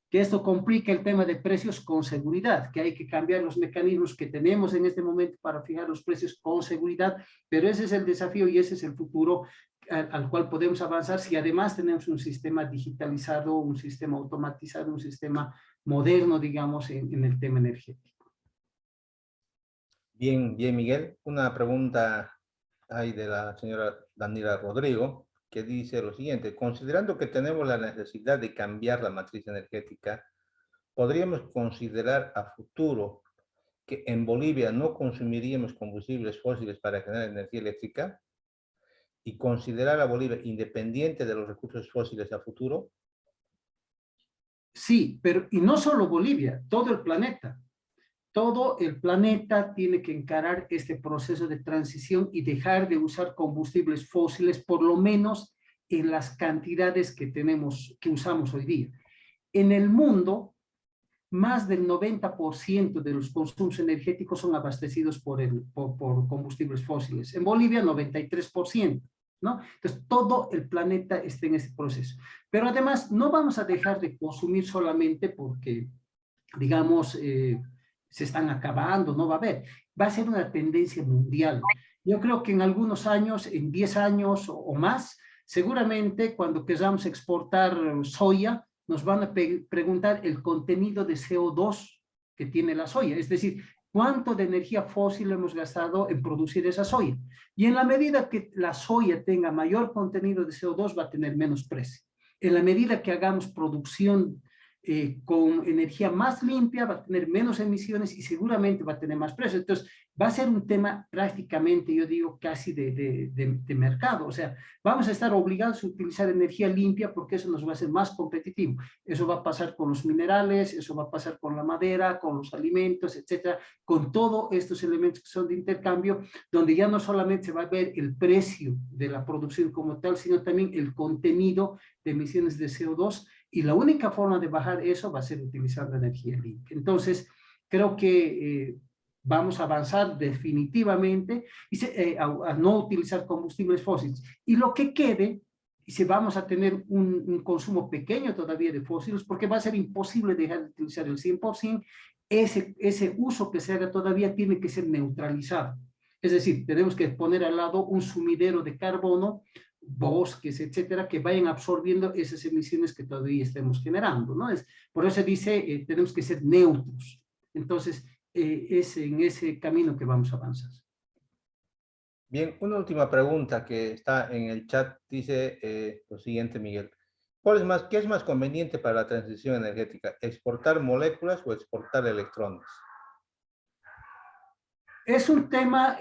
Que esto complica el tema de precios con seguridad, que hay que cambiar los mecanismos que tenemos en este momento para fijar los precios con seguridad, pero ese es el desafío y ese es el futuro al cual podemos avanzar si además tenemos un sistema digitalizado, un sistema automatizado, un sistema moderno, digamos, en el tema energético. Bien, bien, Miguel. Una pregunta hay de la señora Daniela Rodrigo, que dice lo siguiente: considerando que tenemos la necesidad de cambiar la matriz energética, ¿podríamos considerar a futuro que en Bolivia no consumiríamos combustibles fósiles para generar energía eléctrica? ¿Y considerar a Bolivia independiente de los recursos fósiles a futuro? Sí, pero y no solo Bolivia, todo el planeta. Todo el planeta tiene que encarar este proceso de transición y dejar de usar combustibles fósiles, por lo menos en las cantidades que usamos hoy día. En el mundo, más del 90% de los consumos energéticos son abastecidos por combustibles fósiles. En Bolivia, 93%. ¿No? Entonces, todo el planeta está en este proceso. Pero además, no vamos a dejar de consumir solamente porque, digamos, se están acabando, no va a haber. Va a ser una tendencia mundial. Yo creo que en algunos años, en 10 años o más, seguramente cuando queramos exportar soya, nos van a preguntar el contenido de CO2 que tiene la soya. Es decir, ¿cuánto de energía fósil hemos gastado en producir esa soya? Y en la medida que la soya tenga mayor contenido de CO2, va a tener menos precio. En la medida que hagamos producción con energía más limpia, va a tener menos emisiones y seguramente va a tener más precio. Entonces, va a ser un tema prácticamente, yo digo, casi de mercado. O sea, vamos a estar obligados a utilizar energía limpia porque eso nos va a hacer más competitivo. Eso va a pasar con los minerales, eso va a pasar con la madera, con los alimentos, etcétera, con todos estos elementos que son de intercambio, donde ya no solamente se va a ver el precio de la producción como tal, sino también el contenido de emisiones de CO2, y la única forma de bajar eso va a ser utilizando energía limpia. Entonces, creo que vamos a avanzar definitivamente a no utilizar combustibles fósiles. Y lo que quede, y si vamos a tener un consumo pequeño todavía de fósiles, porque va a ser imposible dejar de utilizar el 100%, ese uso que se haga todavía tiene que ser neutralizado. Es decir, tenemos que poner al lado un sumidero de carbono, bosques, etcétera, que vayan absorbiendo esas emisiones que todavía estemos generando, ¿no? Por eso dice, tenemos que ser neutros. Entonces, es en ese camino que vamos a avanzar. Bien, una última pregunta que está en el chat dice lo siguiente, Miguel. ¿Qué es más conveniente para la transición energética? ¿Exportar moléculas o exportar electrones? Es un tema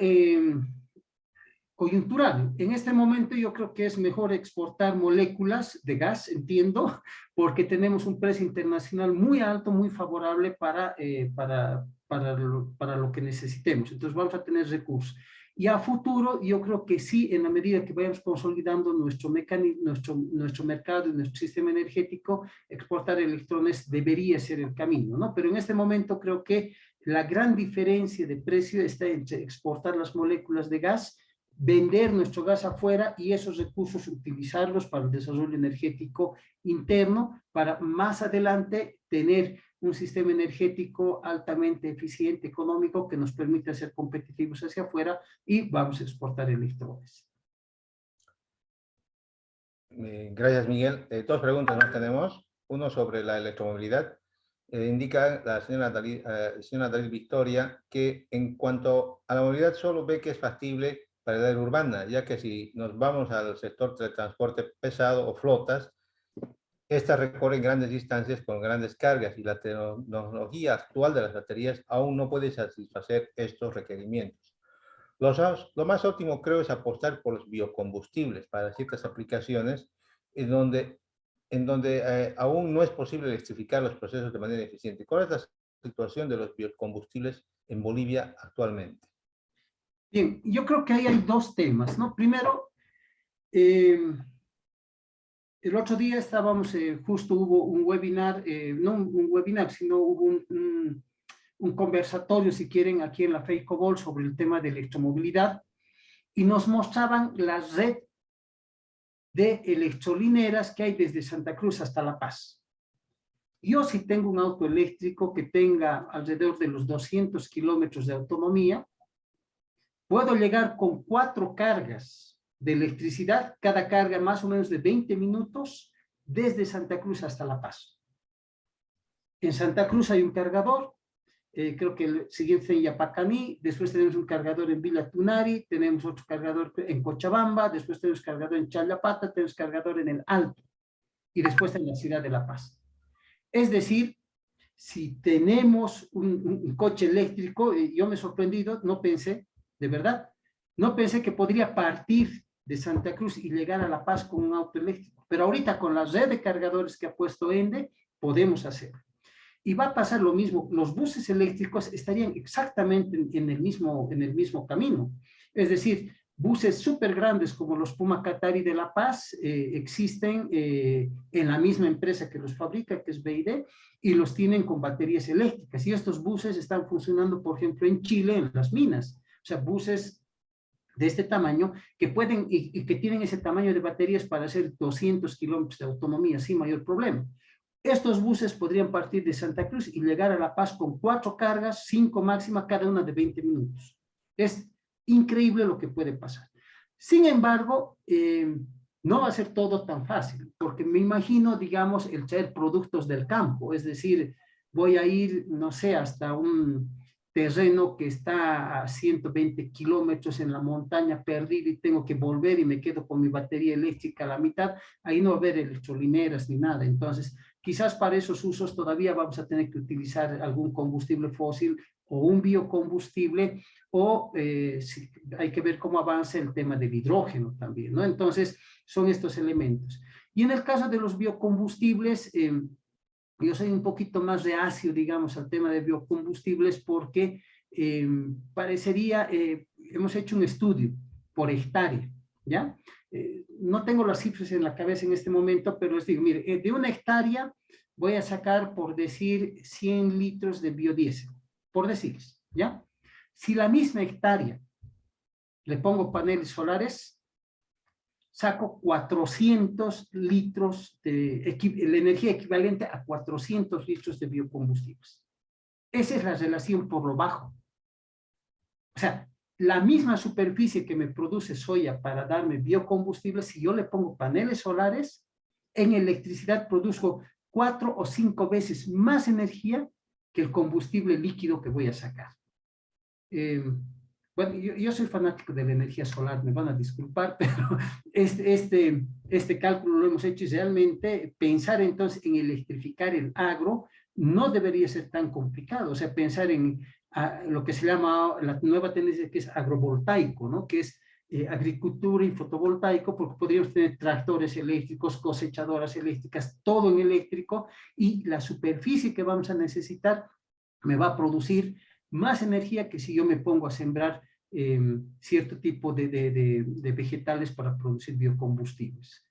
coyuntural. En este momento yo creo que es mejor exportar moléculas de gas, entiendo, porque tenemos un precio internacional muy alto, muy favorable para lo que necesitemos. Entonces vamos a tener recursos. Y a futuro yo creo que sí, en la medida que vayamos consolidando nuestro mercado y nuestro sistema energético, exportar electrones debería ser el camino, ¿no? Pero en este momento creo que la gran diferencia de precio está entre exportar las moléculas de gas, vender nuestro gas afuera y esos recursos utilizarlos para el desarrollo energético interno, para más adelante tener un sistema energético altamente eficiente, económico, que nos permita ser competitivos hacia afuera y vamos a exportar electrones. Gracias, Miguel. Dos preguntas más tenemos. Uno sobre la electromovilidad. Indica la señora Dalí Victoria que en cuanto a la movilidad solo ve que es factible para la área urbana, ya que si nos vamos al sector de transporte pesado o flotas, estas recorren grandes distancias con grandes cargas y la tecnología actual de las baterías aún no puede satisfacer estos requerimientos. Lo más óptimo creo es apostar por los biocombustibles para ciertas aplicaciones en donde en donde aún no es posible electrificar los procesos de manera eficiente. ¿Cuál es la situación de los biocombustibles en Bolivia actualmente? Bien, yo creo que ahí hay dos temas, ¿no? Primero, el otro día estábamos, justo hubo un webinar, no un webinar, sino hubo un conversatorio, si quieren, aquí en la FEICOBOL sobre el tema de electromovilidad, y nos mostraban la red de electrolineras que hay desde Santa Cruz hasta La Paz. Yo si tengo un auto eléctrico que tenga alrededor de los 200 kilómetros de autonomía, puedo llegar con 4 cargas de electricidad, cada carga más o menos de 20 minutos, desde Santa Cruz hasta La Paz. En Santa Cruz hay un cargador, creo que el siguiente en Yapacaní, después tenemos un cargador en Villa Tunari, tenemos otro cargador en Cochabamba, después tenemos cargador en Challapata, tenemos cargador en el Alto, y después en la ciudad de La Paz. Es decir, si tenemos un coche eléctrico, yo me he sorprendido, no pensé, de verdad, no pensé que podría partir de Santa Cruz y llegar a La Paz con un auto eléctrico, pero ahorita con la red de cargadores que ha puesto ENDE, podemos hacerlo. Y va a pasar lo mismo, los buses eléctricos estarían exactamente en el mismo camino. Es decir, buses súper grandes como los Puma Qatari de La Paz existen en la misma empresa que los fabrica, que es BYD, y los tienen con baterías eléctricas. Y estos buses están funcionando, por ejemplo, en Chile, en las minas. O sea, buses de este tamaño que pueden y que tienen ese tamaño de baterías para hacer 200 kilómetros de autonomía sin mayor problema. Estos buses podrían partir de Santa Cruz y llegar a La Paz con 4 cargas, 5 máximas, cada una de 20 minutos. Es increíble lo que puede pasar. Sin embargo, no va a ser todo tan fácil, porque me imagino, digamos, el traer productos del campo, es decir, voy a ir, no sé, hasta un terreno que está a 120 kilómetros en la montaña perdido y tengo que volver y me quedo con mi batería eléctrica a la mitad, ahí no va a haber electrolineras ni nada. Entonces, quizás para esos usos todavía vamos a tener que utilizar algún combustible fósil o un biocombustible, o hay que ver cómo avanza el tema del hidrógeno también, ¿no? Entonces, son estos elementos. Y en el caso de los biocombustibles, yo soy un poquito más reacio, digamos, al tema de biocombustibles porque parecería, hemos hecho un estudio por hectárea, ¿ya? No tengo las cifras en la cabeza en este momento, pero les digo, mire, de una hectárea voy a sacar, por decir, 100 litros de biodiesel, por decirles, ¿ya? Si la misma hectárea le pongo paneles solares, saco 400 litros de la energía equivalente a 400 litros de biocombustibles. Esa es la relación por lo bajo. O sea, la misma superficie que me produce soya para darme biocombustible, si yo le pongo paneles solares, en electricidad produzco 4 o 5 veces más energía que el combustible líquido que voy a sacar. Bueno, yo soy fanático de la energía solar, me van a disculpar, pero este cálculo lo hemos hecho y realmente pensar entonces en electrificar el agro no debería ser tan complicado. O sea, pensar en lo que se llama la nueva tendencia que es agrovoltaico, ¿no? Que es agricultura y fotovoltaico, porque podríamos tener tractores eléctricos, cosechadoras eléctricas, todo en eléctrico, y la superficie que vamos a necesitar me va a producir más energía que si yo me pongo a sembrar cierto tipo de vegetales para producir biocombustibles.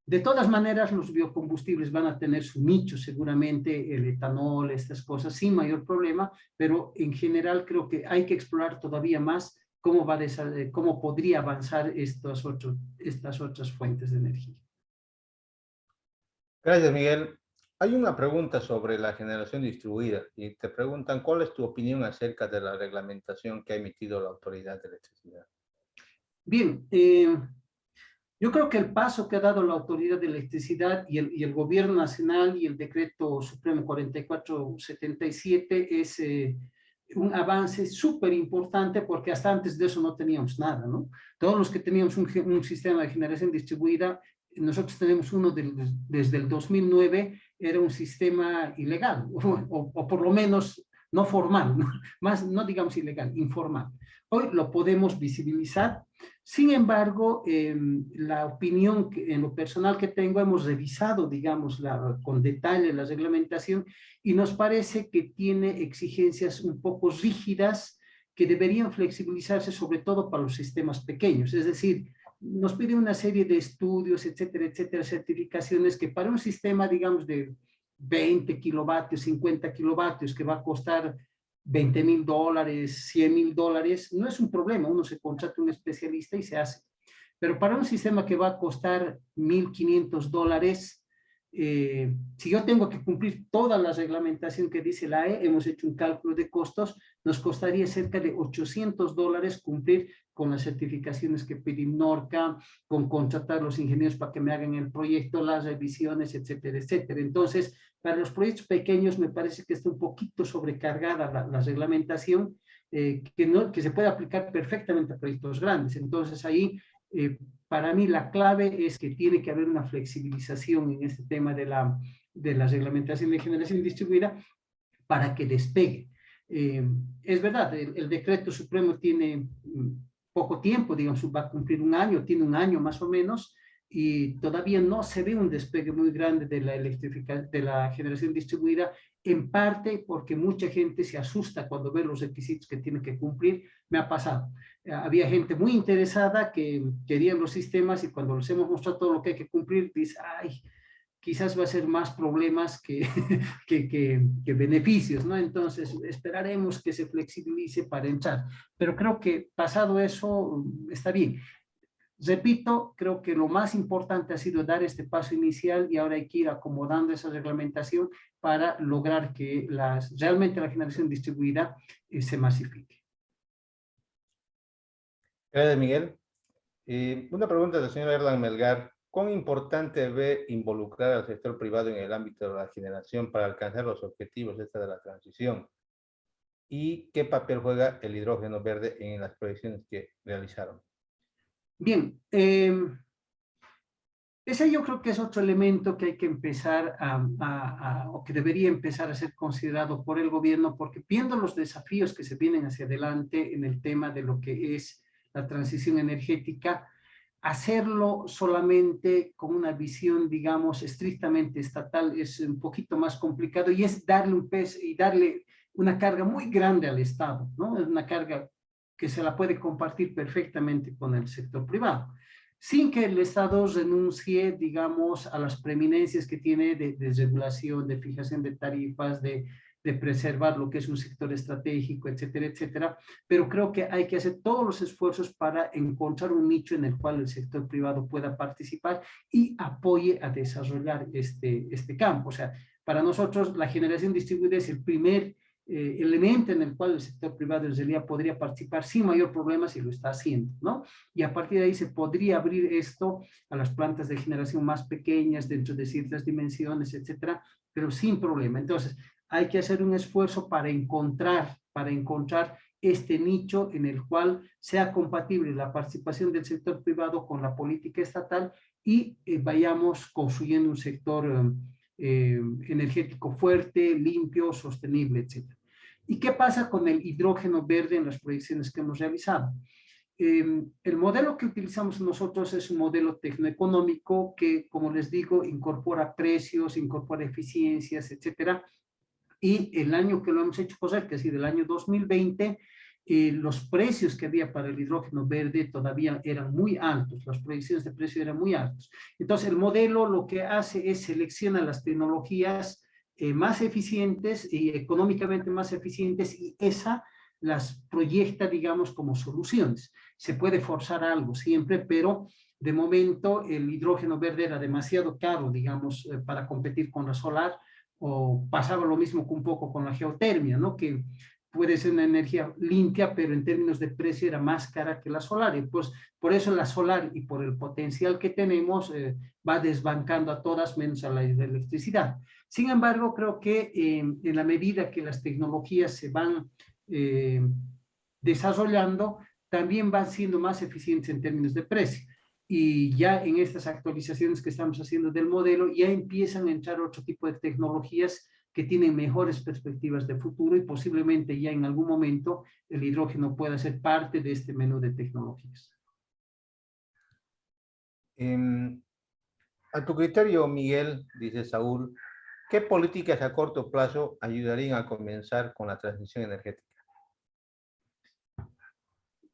De todas maneras, los biocombustibles van a tener su nicho, seguramente el etanol, estas cosas, sin mayor problema, pero en general creo que hay que explorar todavía más cómo podría avanzar estas otras fuentes de energía. Gracias, Miguel. Hay una pregunta sobre la generación distribuida y te preguntan cuál es tu opinión acerca de la reglamentación que ha emitido la Autoridad de Electricidad. Bien, yo creo que el paso que ha dado la Autoridad de Electricidad y el Gobierno Nacional y el Decreto Supremo 4477 es un avance súper importante porque hasta antes de eso no teníamos nada, ¿no? Todos los que teníamos un sistema de generación distribuida, nosotros tenemos uno desde el 2009, era un sistema ilegal, o por lo menos no formal, ¿no? Más, no digamos ilegal, informal. Hoy lo podemos visibilizar, Sin embargo, la opinión en lo personal que tengo, hemos revisado, digamos, con detalle la reglamentación y nos parece que tiene exigencias un poco rígidas que deberían flexibilizarse sobre todo para los sistemas pequeños. Es decir, nos pide una serie de estudios, etcétera, etcétera, certificaciones que para un sistema, digamos, de 20 kilovatios, 50 kilovatios, que va a costar $20,000, $100,000, no es un problema, uno se contrata un especialista y se hace. Pero para un sistema que va a costar $1,500, si yo tengo que cumplir toda la reglamentación que dice la AE, hemos hecho un cálculo de costos, nos costaría cerca de $800 cumplir con las certificaciones que pide Norca, con contratar los ingenieros para que me hagan el proyecto, las revisiones, etcétera, etcétera. Entonces, para los proyectos pequeños me parece que está un poquito sobrecargada la reglamentación, que se puede aplicar perfectamente a proyectos grandes. Entonces, ahí para mí la clave es que tiene que haber una flexibilización en este tema de la reglamentación de generación distribuida para que despegue. Es verdad, el decreto supremo tiene poco tiempo, digamos, va a cumplir un año, tiene un año más o menos, y todavía no se ve un despegue muy grande de la generación distribuida, en parte porque mucha gente se asusta cuando ve los requisitos que tiene que cumplir. Me ha pasado. Había gente muy interesada que querían los sistemas y cuando les hemos mostrado todo lo que hay que cumplir, dice, ay, quizás va a ser más problemas que beneficios, ¿no? Entonces, esperaremos que se flexibilice para entrar. Pero creo que pasado eso, está bien. Repito, creo que lo más importante ha sido dar este paso inicial y ahora hay que ir acomodando esa reglamentación para lograr que realmente la generación distribuida se masifique. Gracias, Miguel. Una pregunta del señor Erlan Melgar. ¿Cuán importante ve involucrar al sector privado en el ámbito de la generación para alcanzar los objetivos de la transición? ¿Y qué papel juega el hidrógeno verde en las proyecciones que realizaron? Bien, ese yo creo que es otro elemento que hay que empezar o que debería empezar a ser considerado por el gobierno, porque viendo los desafíos que se vienen hacia adelante en el tema de lo que es la transición energética, hacerlo solamente con una visión, digamos, estrictamente estatal es un poquito más complicado y es darle un peso y darle una carga muy grande al Estado, ¿no? Es una carga que se la puede compartir perfectamente con el sector privado, sin que el Estado renuncie, digamos, a las preeminencias que tiene de regulación, de fijación de tarifas, de preservar lo que es un sector estratégico, etcétera, etcétera, pero creo que hay que hacer todos los esfuerzos para encontrar un nicho en el cual el sector privado pueda participar y apoye a desarrollar este campo. O sea, para nosotros la generación distribuida es el primer elemento en el cual el sector privado en realidad podría participar sin mayor problema si lo está haciendo, ¿no? Y a partir de ahí se podría abrir esto a las plantas de generación más pequeñas, dentro de ciertas dimensiones, etcétera, pero sin problema. Entonces, hay que hacer un esfuerzo para encontrar este nicho en el cual sea compatible la participación del sector privado con la política estatal y vayamos construyendo un sector energético fuerte, limpio, sostenible, etc. ¿Y qué pasa con el hidrógeno verde en las proyecciones que hemos realizado? El modelo que utilizamos nosotros es un modelo tecnoeconómico que, como les digo, incorpora precios, incorpora eficiencias, etcétera. Y el año que lo hemos hecho correr, que ha sido el año 2020, los precios que había para el hidrógeno verde todavía eran muy altos, las proyecciones de precio eran muy altos. Entonces el modelo lo que hace es seleccionar las tecnologías más eficientes y económicamente más eficientes y las proyecta, digamos, como soluciones. Se puede forzar algo siempre, pero de momento el hidrógeno verde era demasiado caro, digamos, para competir con la solar, o pasaba lo mismo un poco con la geotermia, ¿no? Que puede ser una energía limpia, pero en términos de precio era más cara que la solar. Y pues por eso la solar y por el potencial que tenemos va desbancando a todas menos a la electricidad. Sin embargo, creo que en la medida que las tecnologías se van desarrollando, también van siendo más eficientes en términos de precio. Y ya en estas actualizaciones que estamos haciendo del modelo, ya empiezan a entrar otro tipo de tecnologías que tienen mejores perspectivas de futuro y posiblemente ya en algún momento el hidrógeno pueda ser parte de este menú de tecnologías. A tu criterio, Miguel, dice Saúl, ¿qué políticas a corto plazo ayudarían a comenzar con la transición energética?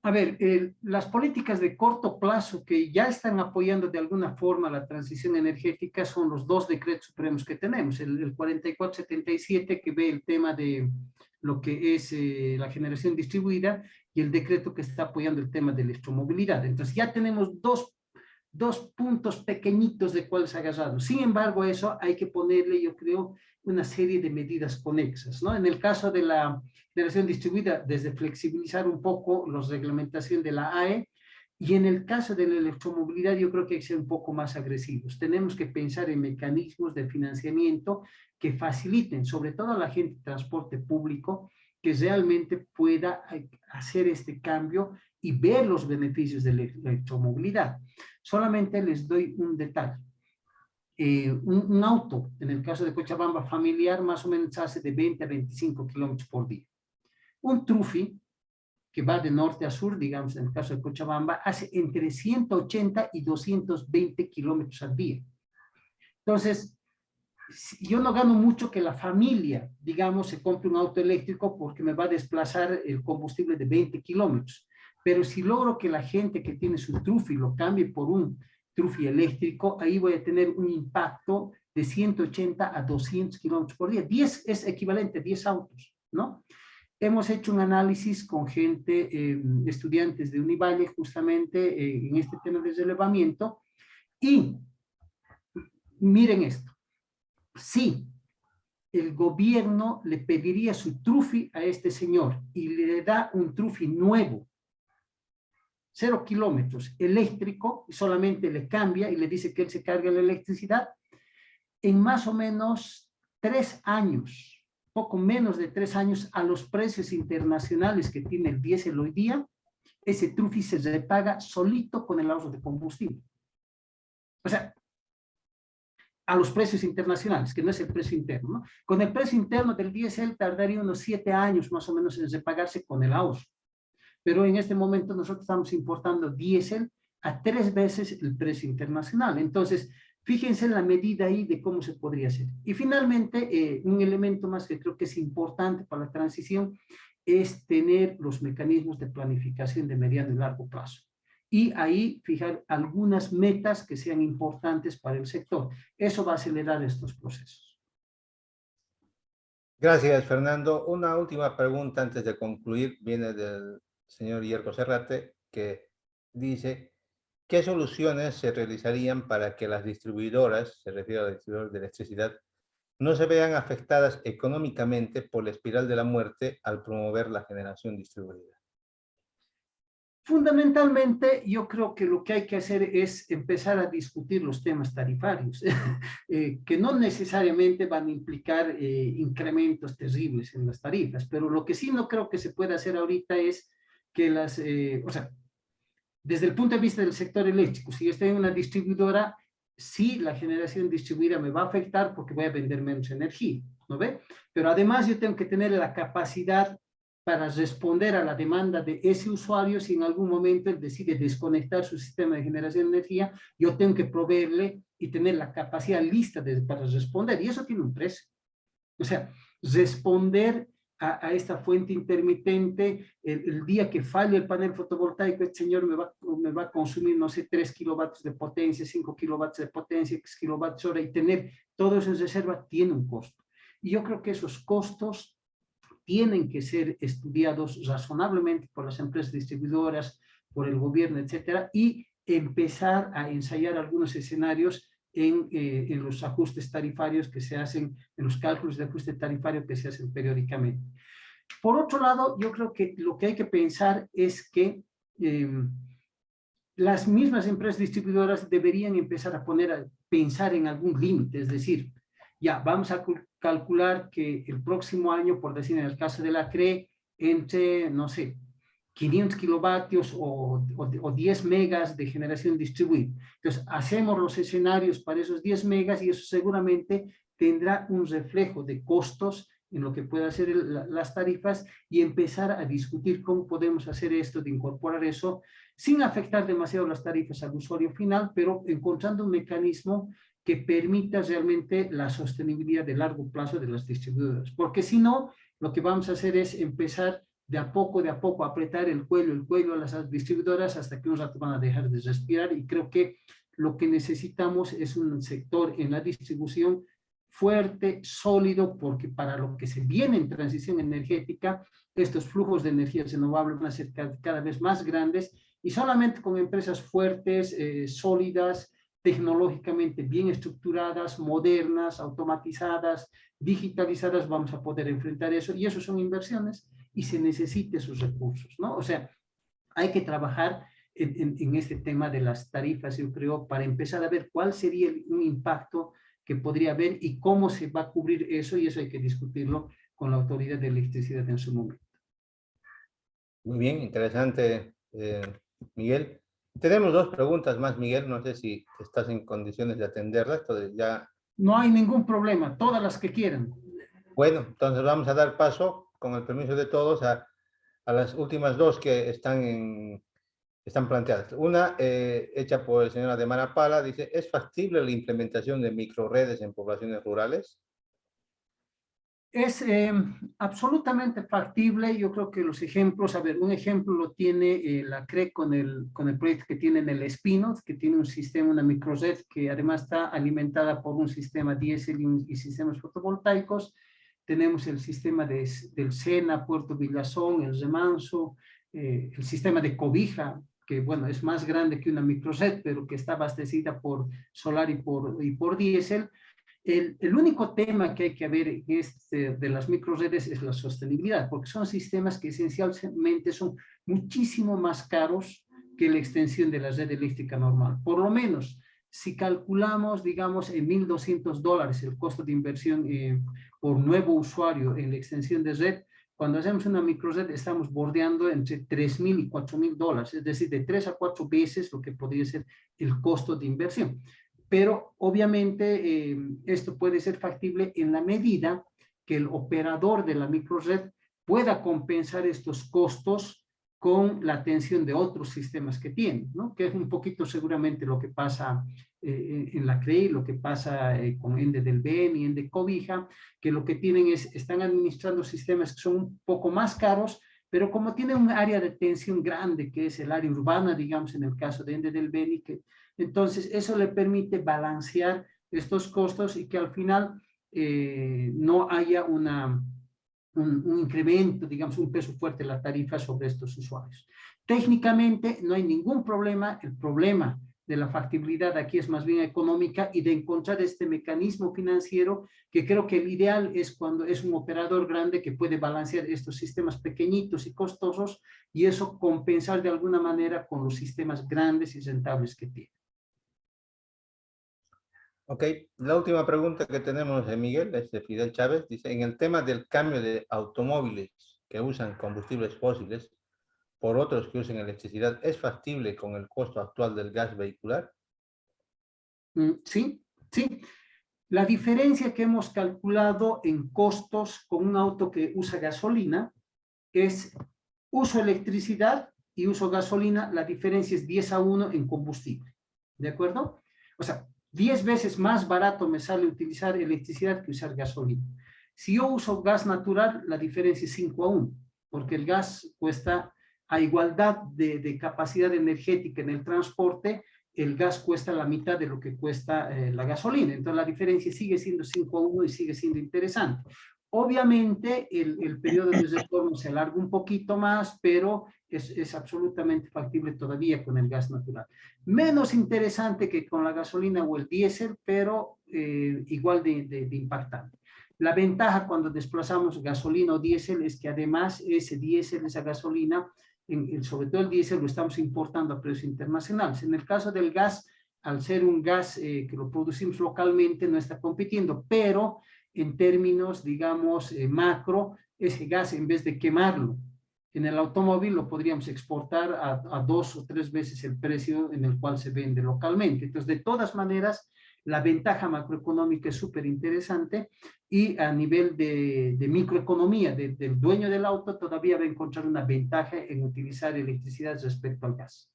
A ver, las políticas de corto plazo que ya están apoyando de alguna forma la transición energética son los dos decretos supremos que tenemos, el 4477 que ve el tema de lo que es la generación distribuida y el decreto que está apoyando el tema de electromovilidad. Entonces ya tenemos dos puntos pequeñitos de cuáles agarrarnos. Sin embargo, a eso hay que ponerle, yo creo, una serie de medidas conexas, ¿no? En el caso de la generación distribuida, desde flexibilizar un poco la reglamentación de la AE, y en el caso de la electromovilidad yo creo que hay que ser un poco más agresivos. Tenemos que pensar en mecanismos de financiamiento que faciliten, sobre todo a la gente de transporte público, que realmente pueda hacer este cambio y ver los beneficios de la electromovilidad. Solamente les doy un detalle. Un auto, en el caso de Cochabamba familiar, más o menos hace de 20 a 25 kilómetros por día. Un trufi, que va de norte a sur, digamos, en el caso de Cochabamba, hace entre 180 y 220 kilómetros al día. Entonces, yo no gano mucho que la familia, digamos, se compre un auto eléctrico porque me va a desplazar el combustible de 20 kilómetros. Pero si logro que la gente que tiene su trufi lo cambie por un trufi eléctrico, ahí voy a tener un impacto de 180 a 200 kilómetros por día. 10 es equivalente a 10 autos, ¿no? Hemos hecho un análisis con gente, estudiantes de Univalle, justamente en este tema de relevamiento, y miren esto. Sí, el gobierno le pediría su trufi a este señor y le da un trufi nuevo, 0 kilómetros, eléctrico, y solamente le cambia y le dice que él se carga la electricidad, en más o menos 3 años, poco menos de 3 años, a los precios internacionales que tiene el diésel hoy día, ese trufi se repaga solito con el ahorro de combustible. O sea, a los precios internacionales, que no es el precio interno, ¿no? Con el precio interno del diésel tardaría unos 7 años más o menos en repagarse con el ahorro. Pero en este momento nosotros estamos importando diésel a 3 veces el precio internacional. Entonces, fíjense en la medida ahí de cómo se podría hacer. Y finalmente, un elemento más que creo que es importante para la transición es tener los mecanismos de planificación de mediano y largo plazo. Y ahí fijar algunas metas que sean importantes para el sector. Eso va a acelerar estos procesos. Gracias, Fernando. Una última pregunta antes de concluir viene del señor Yerko Serrate, que dice, ¿qué soluciones se realizarían para que las distribuidoras, se refiere a las distribuidoras de electricidad, no se vean afectadas económicamente por la espiral de la muerte al promover la generación distribuida? Fundamentalmente, yo creo que lo que hay que hacer es empezar a discutir los temas tarifarios, que no necesariamente van a implicar incrementos terribles en las tarifas, pero lo que sí no creo que se pueda hacer ahorita es que o sea, desde el punto de vista del sector eléctrico, si yo estoy en una distribuidora, sí la generación distribuida me va a afectar porque voy a vender menos energía, ¿no ve? Pero además yo tengo que tener la capacidad para responder a la demanda de ese usuario. Si en algún momento él decide desconectar su sistema de generación de energía, yo tengo que proveerle y tener la capacidad lista para responder, y eso tiene un precio. O sea, responder a esta fuente intermitente, el día que falle el panel fotovoltaico, este señor me va a consumir, no sé, 3 kilovatios de potencia, 5 kilovatios de potencia, X kilovatios hora, y tener todo eso en reserva tiene un costo. Y yo creo que esos costos tienen que ser estudiados razonablemente por las empresas distribuidoras, por el gobierno, etcétera, y empezar a ensayar algunos escenarios en los ajustes tarifarios que se hacen, en los cálculos de ajuste tarifario que se hacen periódicamente. Por otro lado, yo creo que lo que hay que pensar es que las mismas empresas distribuidoras deberían empezar a pensar en algún límite, es decir, ya vamos a calcular que el próximo año, por decir en el caso de la CRE, entre, no sé, 500 kilovatios o 10 megas de generación distribuida. Entonces, hacemos los escenarios para esos 10 megas y eso seguramente tendrá un reflejo de costos en lo que puede hacer las tarifas y empezar a discutir cómo podemos hacer esto, de incorporar eso, sin afectar demasiado las tarifas al usuario final, pero encontrando un mecanismo que permita realmente la sostenibilidad de largo plazo de las distribuidoras. Porque si no, lo que vamos a hacer es empezar de a poco, a apretar el cuello a las distribuidoras hasta que un rato van a dejar de respirar, y creo que lo que necesitamos es un sector en la distribución fuerte, sólido, porque para lo que se viene en transición energética, estos flujos de energías renovables van a ser cada vez más grandes, y solamente con empresas fuertes, sólidas, tecnológicamente bien estructuradas, modernas, automatizadas, digitalizadas, vamos a poder enfrentar eso, y eso son inversiones y se necesita esos recursos, ¿no? O sea, hay que trabajar en este tema de las tarifas, yo creo, para empezar a ver cuál sería un impacto que podría haber y cómo se va a cubrir eso, y eso hay que discutirlo con la Autoridad de Electricidad en su momento. Muy bien, interesante, Miguel. Tenemos dos preguntas más, Miguel. No sé si estás en condiciones de atenderlas. Entonces ya... No hay ningún problema, todas las que quieran. Bueno, entonces vamos a dar paso, con el permiso de todos, a las últimas dos que están planteadas. Una, hecha por el señor Ademar Pala, dice, ¿es factible la implementación de microredes en poblaciones rurales? Es absolutamente factible. Yo creo que los ejemplos, a ver, un ejemplo lo tiene la CRE con el proyecto que tiene en el Espino, que tiene un sistema, una microred, que además está alimentada por un sistema diésel y sistemas fotovoltaicos. Tenemos el sistema del Sena, Puerto Villazón, el Remanso, el sistema de Cobija, que bueno, es más grande que una microred, pero que está abastecida por solar y por diésel. El único tema que hay que ver de las microredes es la sostenibilidad, porque son sistemas que esencialmente son muchísimo más caros que la extensión de la red eléctrica normal. Por lo menos, si calculamos, digamos, en $1,200 el costo de inversión por nuevo usuario en la extensión de red, cuando hacemos una microred estamos bordeando entre $3,000 y $4,000, es decir, de 3 a 4 veces lo que podría ser el costo de inversión. Pero obviamente esto puede ser factible en la medida que el operador de la microred pueda compensar estos costos con la atención de otros sistemas que tiene, ¿no? Que es un poquito seguramente lo que pasa en la CREI, lo que pasa con ENDE del BEN y ENDE Cobija, que lo que tienen están administrando sistemas que son un poco más caros, pero como tiene un área de tensión grande, que es el área urbana, digamos, en el caso de ENDE del BEN, entonces eso le permite balancear estos costos y que al final no haya un incremento, digamos, un peso fuerte en la tarifa sobre estos usuarios. Técnicamente no hay ningún problema. El problema de la factibilidad aquí es más bien económica y de encontrar este mecanismo financiero, que creo que el ideal es cuando es un operador grande que puede balancear estos sistemas pequeñitos y costosos, y eso compensar de alguna manera con los sistemas grandes y rentables que tiene. Ok, la última pregunta que tenemos de Miguel es de Fidel Chávez. Dice, en el tema del cambio de automóviles que usan combustibles fósiles por otros que usen electricidad, ¿es factible con el costo actual del gas vehicular? Sí, sí. La diferencia que hemos calculado en costos con un auto que usa gasolina es uso electricidad y uso gasolina. La diferencia es 10-1 en combustible. ¿De acuerdo? O sea, 10 veces más barato me sale utilizar electricidad que usar gasolina. Si yo uso gas natural, la diferencia es 5-1, porque el gas cuesta, a igualdad de capacidad energética en el transporte, el gas cuesta la mitad de lo que cuesta la gasolina. Entonces la diferencia sigue siendo 5-1 y sigue siendo interesante. Obviamente el periodo de retorno se alarga un poquito más, pero es absolutamente factible todavía con el gas natural. Menos interesante que con la gasolina o el diésel, pero igual de impactante. La ventaja cuando desplazamos gasolina o diésel es que además ese diésel, esa gasolina, sobre todo el diésel, lo estamos importando a precios internacionales. En el caso del gas, al ser un gas que lo producimos localmente, no está compitiendo, pero en términos, digamos, macro, ese gas, en vez de quemarlo en el automóvil, lo podríamos exportar a 2 o 3 veces el precio en el cual se vende localmente. Entonces, de todas maneras, La ventaja macroeconómica es súper interesante y a nivel de microeconomía del dueño del auto todavía va a encontrar una ventaja en utilizar electricidad respecto al gas.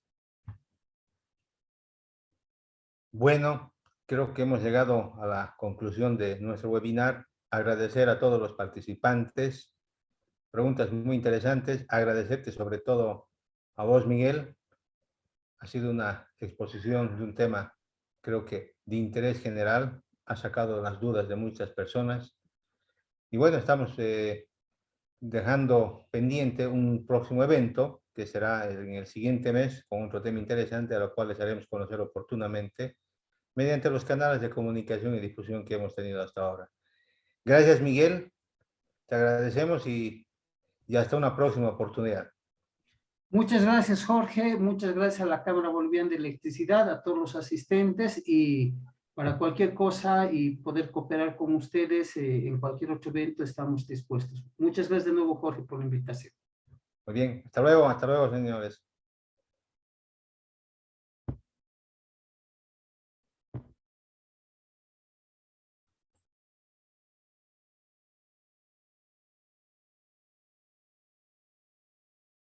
Bueno, creo que hemos llegado a la conclusión de nuestro webinar. Agradecer a todos los participantes, preguntas muy interesantes, agradecerte sobre todo a vos, Miguel. Ha sido una exposición de un tema, creo que de interés general, ha sacado las dudas de muchas personas. Y bueno, estamos dejando pendiente un próximo evento que será en el siguiente mes con otro tema interesante, a lo cual les haremos conocer oportunamente mediante los canales de comunicación y difusión que hemos tenido hasta ahora. Gracias, Miguel. Te agradecemos y hasta una próxima oportunidad. Muchas gracias, Jorge. Muchas gracias a la Cámara Boliviana de Electricidad, a todos los asistentes y para cualquier cosa y poder cooperar con ustedes en cualquier otro evento estamos dispuestos. Muchas gracias de nuevo, Jorge, por la invitación. Muy bien. Hasta luego, señores.